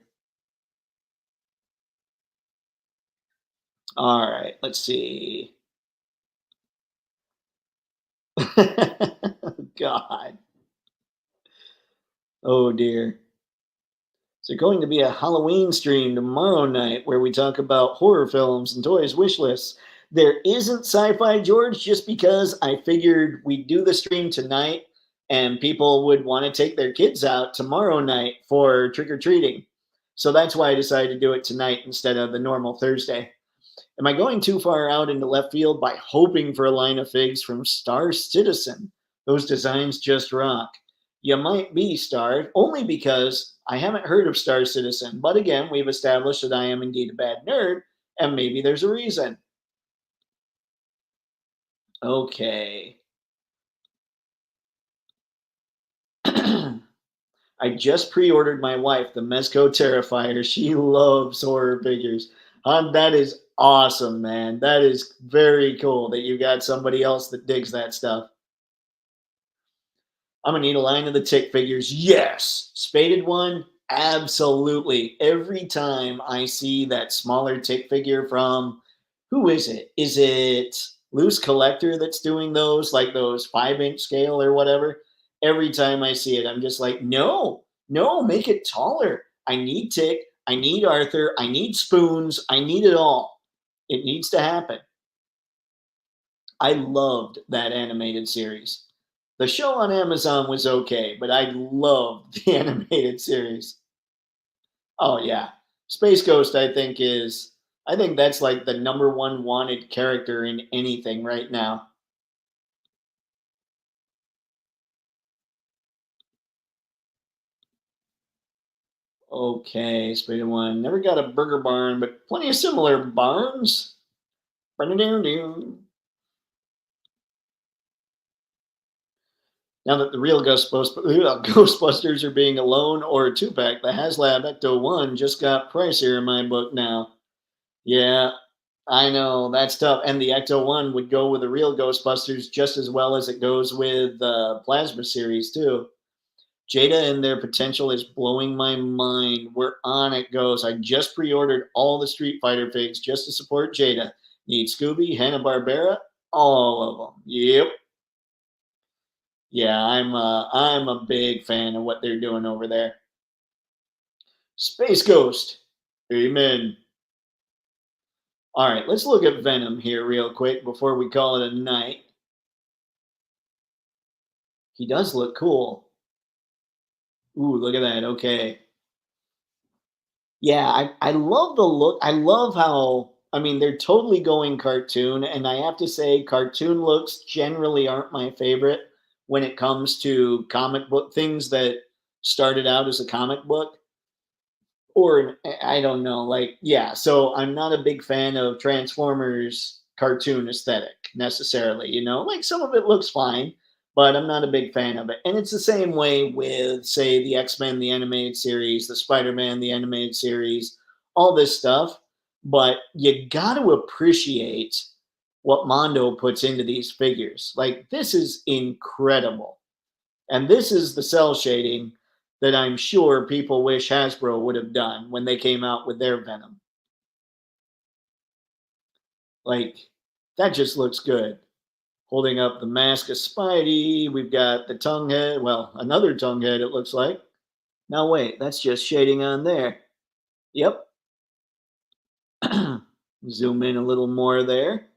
All right, let's see. God. Oh, dear. So, going to be a Halloween stream tomorrow night where we talk about horror films and toys wish lists. There isn't Sci Fi George just because I figured we'd do the stream tonight and people would want to take their kids out tomorrow night for trick or treating. So that's why I decided to do it tonight instead of the normal Thursday. Am I going too far out into left field by hoping for a line of figs from Star Citizen? Those designs just rock. You might be, Star, only because I haven't heard of Star Citizen. But again, we've established that I am indeed a bad nerd, and maybe there's a reason. Okay. I just pre-ordered my wife the Mezco Terrifier. She loves horror figures. That is awesome, man. That is very cool that you got somebody else that digs that stuff. I'm gonna need a line of the tick figures. Yes. Spaded one? Absolutely. Every time I see that smaller tick figure from who is it? Is it Loose Collector that's doing those, like those 5-inch scale or whatever? Every time I see it, I'm just like, no, no, make it taller. I need Tick. I need Arthur. I need spoons. I need it all. It needs to happen. I loved that animated series. The show on Amazon was okay, but I loved the animated series. Oh yeah. Space Ghost I think that's like the number one wanted character in anything right now. Okay, Space One. Never got a burger barn, but plenty of similar barns. Ba-da-doo-doo. Now that the real Ghostbusters are being a lone or a two-pack, the HasLab Ecto One just got pricier in my book now. Yeah, I know that's tough. And the Ecto One would go with the real Ghostbusters just as well as it goes with the Plasma series too. Jada and their potential is blowing my mind. We're on it goes. I just pre-ordered all the Street Fighter figs just to support Jada. Need Scooby, Hanna Barbera, all of them. Yep. Yeah, I'm a big fan of what they're doing over there. Space Ghost. Amen. All right, let's look at Venom here real quick before we call it a night. He does look cool. Ooh, look at that. Okay. Yeah, I love the look. I love how I mean they're totally going cartoon, and I have to say cartoon looks generally aren't my favorite when it comes to comic book things that started out as a comic book. Or I don't know, like yeah. So I'm not a big fan of Transformers cartoon aesthetic necessarily. Like some of it looks fine, but I'm not a big fan of it. And it's the same way with say the X-Men the animated series, the Spider-Man the animated series, all this stuff. But you got to appreciate what Mondo puts into these figures. Like this is incredible. And this is the cell shading that I'm sure people wish Hasbro would have done when they came out with their Venom. Like, that just looks good. Holding up the mask of Spidey. We've got the tongue head. Well, another tongue head, it looks like. Now, wait, that's just shading on there. Yep. Zoom in a little more there.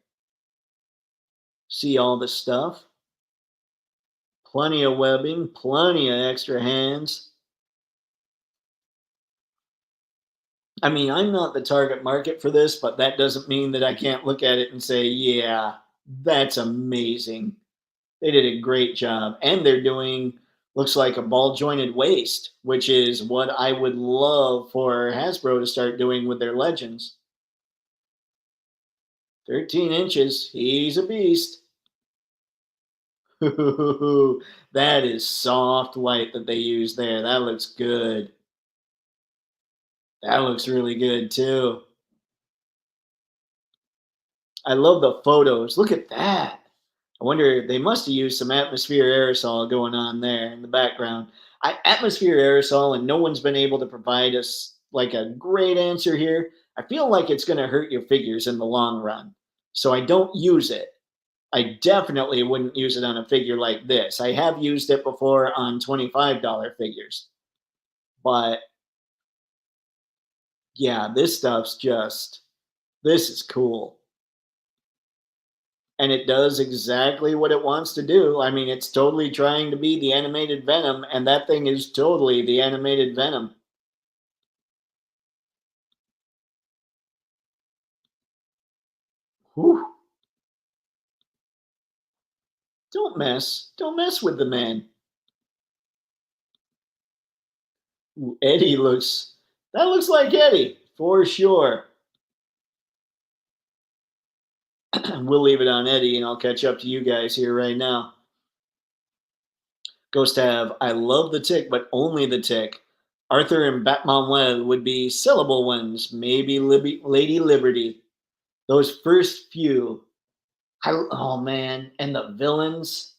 See all the stuff. Plenty of webbing, plenty of extra hands. I mean, I'm not the target market for this, but that doesn't mean that I can't look at it and say, yeah, that's amazing. They did a great job. And they're doing, looks like a ball jointed waist, which is what I would love for Hasbro to start doing with their legends. 13 inches. He's a beast. That is soft white that they use there. That looks good. That looks really good too. I love the photos. Look at that. I wonder, they must have used some atmosphere aerosol going on there in the background. Atmosphere aerosol, and no one's been able to provide us like a great answer here. I feel like it's going to hurt your figures in the long run. So I don't use it. I definitely wouldn't use it on a figure like this. I have used it before on $25 figures. But yeah, this stuff's just, this is cool. And it does exactly what it wants to do. I mean, it's totally trying to be the animated Venom, and that thing is totally the animated Venom. Whew. Don't mess with the man. Ooh, Eddie looks, that looks like Eddie for sure. We'll leave it on Eddie, and I'll catch up to you guys here right now. Ghost have, I love the tick, but only the tick. Arthur and Batmanuel would be syllable ones, maybe Lady Liberty. Those first few, oh man, and the villains,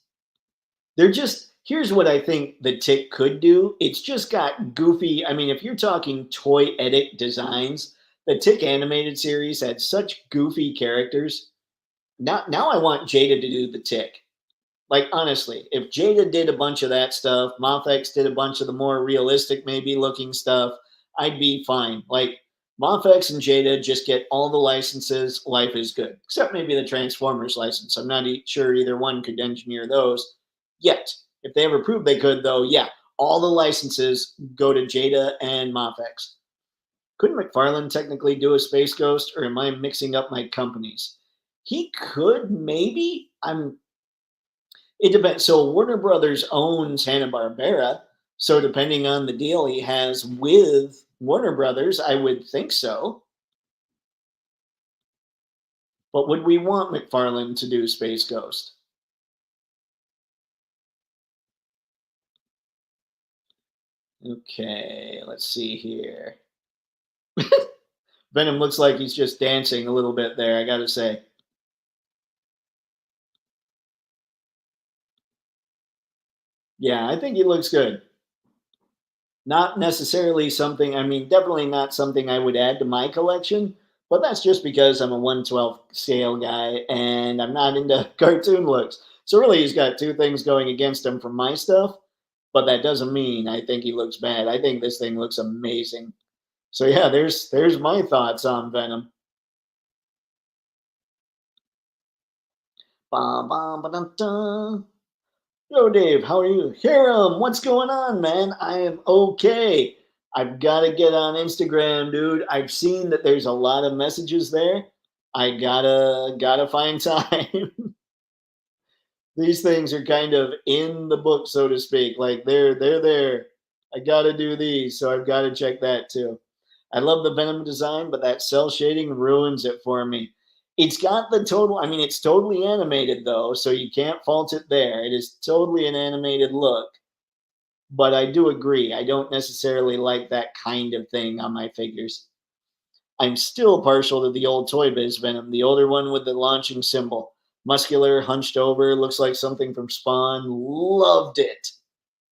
they're just, here's what I think the tick could do. It's just got goofy. I mean, if you're talking toy edit designs, the tick animated series had such goofy characters. Now I want Jada to do the tick. Like honestly, if Jada did a bunch of that stuff, Mafex did a bunch of the more realistic, maybe looking stuff, I'd be fine. Like Mafex and Jada just get all the licenses, life is good. Except maybe the Transformers license. I'm not sure either one could engineer those yet. If they ever prove they could, though, yeah, all the licenses go to Jada and Mafex. Couldn't McFarlane technically do a Space Ghost, or am I mixing up my companies? He could maybe. It depends. So Warner Brothers owns Hanna Barbera. So depending on the deal he has with Warner Brothers, I would think so. But would we want McFarlane to do Space Ghost? Okay, let's see here. Venom looks like he's just dancing a little bit there, I gotta say. Yeah, I think he looks good. Not necessarily something, I mean, definitely not something I would add to my collection, but that's just because I'm a 1/12 scale guy and I'm not into cartoon looks. So really, he's got two things going against him from my stuff, but that doesn't mean I think he looks bad. I think this thing looks amazing. So yeah, there's my thoughts on Venom. Bum, bum, ba-dum, dum. Yo, Dave, how are you? Hiram, what's going on, man? I am okay. I've got to get on Instagram, dude. I've seen that there's a lot of messages there. I gotta find time. These things are kind of in the book, so to speak. Like they're there. I gotta do these, so I've got to check that too. I love the Venom design, but that cell shading ruins it for me. It's got the total, I mean, it's totally animated though, so you can't fault it there. It is totally an animated look, but I do agree. I don't necessarily like that kind of thing on my figures. I'm still partial to the old Toy Biz Venom, the older one with the launching symbol. Muscular, hunched over, looks like something from Spawn. Loved it.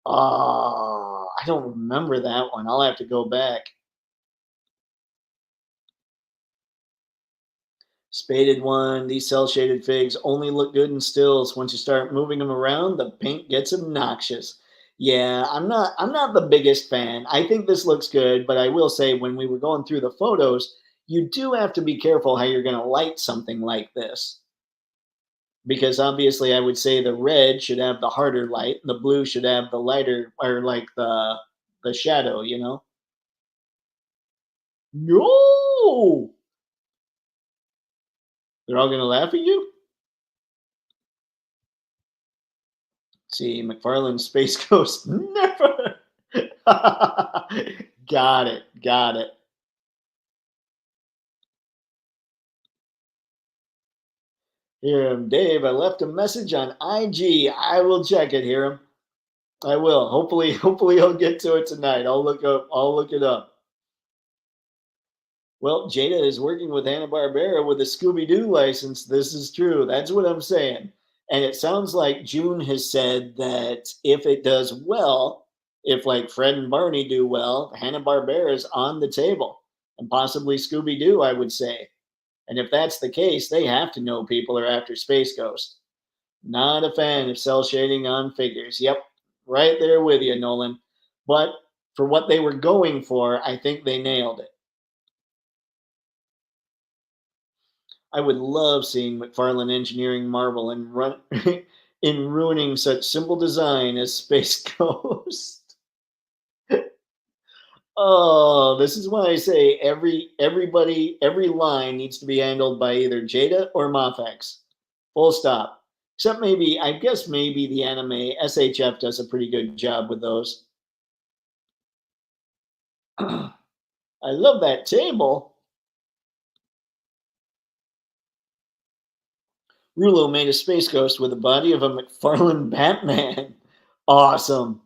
Oh, I don't remember that one. I'll have to go back. Spaded one. These cell shaded figs only look good in stills. Once you start moving them around, the paint gets obnoxious. Yeah, I'm not the biggest fan. I think this looks good, but I will say when we were going through the photos, you do have to be careful how you're going to light something like this. Because obviously I would say the red should have the harder light, and the blue should have the lighter, or like the shadow, you know? No. They're all going to laugh at you? See, McFarlane's Space Ghost. Never. Got it. Got it. Here, Dave, I left a message on IG. I will check it, Hiram. I will. Hopefully I'll get to it tonight. I'll look it up. Well, Jada is working with Hanna-Barbera with a Scooby-Doo license. This is true. That's what I'm saying. And it sounds like June has said that if it does well, if like Fred and Barney do well, Hanna-Barbera is on the table. And possibly Scooby-Doo, I would say. And if that's the case, they have to know people are after Space Ghost. Not a fan of cell shading on figures. Yep, right there with you, Nolan. But for what they were going for, I think they nailed it. I would love seeing McFarlane engineering Marvel and run in ruining such simple design as Space Ghost. Oh, this is why I say every line needs to be handled by either Jada or Mafex. Full stop. Except maybe, I guess maybe the anime SHF does a pretty good job with those. I love that table. Rulo made a Space Ghost with the body of a McFarlane Batman. Awesome.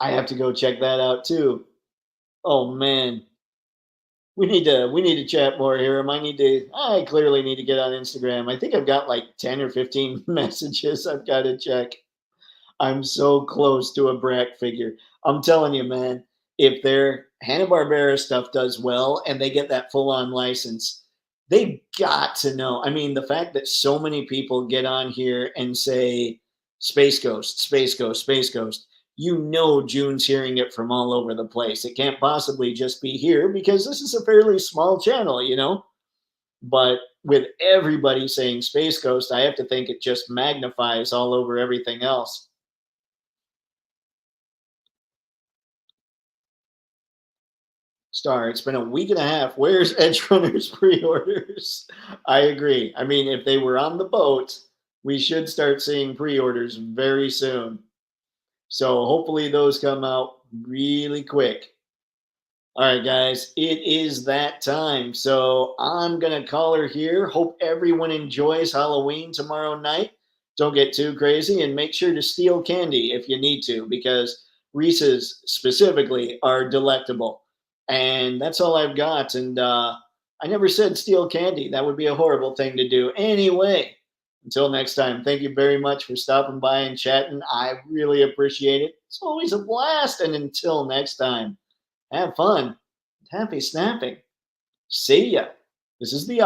I have to go check that out too. Oh man, we need to chat more here. I clearly need to get on Instagram. I think I've got like 10 or 15 messages I've got to check. I'm so close to a Brack figure. I'm telling you, man, if their Hanna-Barbera stuff does well and they get that full-on license, they've got to know. I mean, the fact that so many people get on here and say Space Ghost, Space Ghost, Space Ghost, you know June's hearing it from all over the place. It can't possibly just be here because this is a fairly small channel, you know? But with everybody saying Space Ghost, I have to think it just magnifies all over everything else. Star, it's been a week and a half. Where's Edge Runners pre-orders? I agree. I mean, if they were on the boat, we should start seeing pre-orders very soon. So hopefully those come out really quick. All right, guys, it is that time. So I'm going to call her here. Hope everyone enjoys Halloween tomorrow night. Don't get too crazy and make sure to steal candy if you need to, because Reese's specifically are delectable. And that's all I've got. And I never said steal candy. That would be a horrible thing to do. Anyway, until next time, thank you very much for stopping by and chatting. I really appreciate it. It's always a blast. And until next time, have fun. Happy snapping. See ya. This is the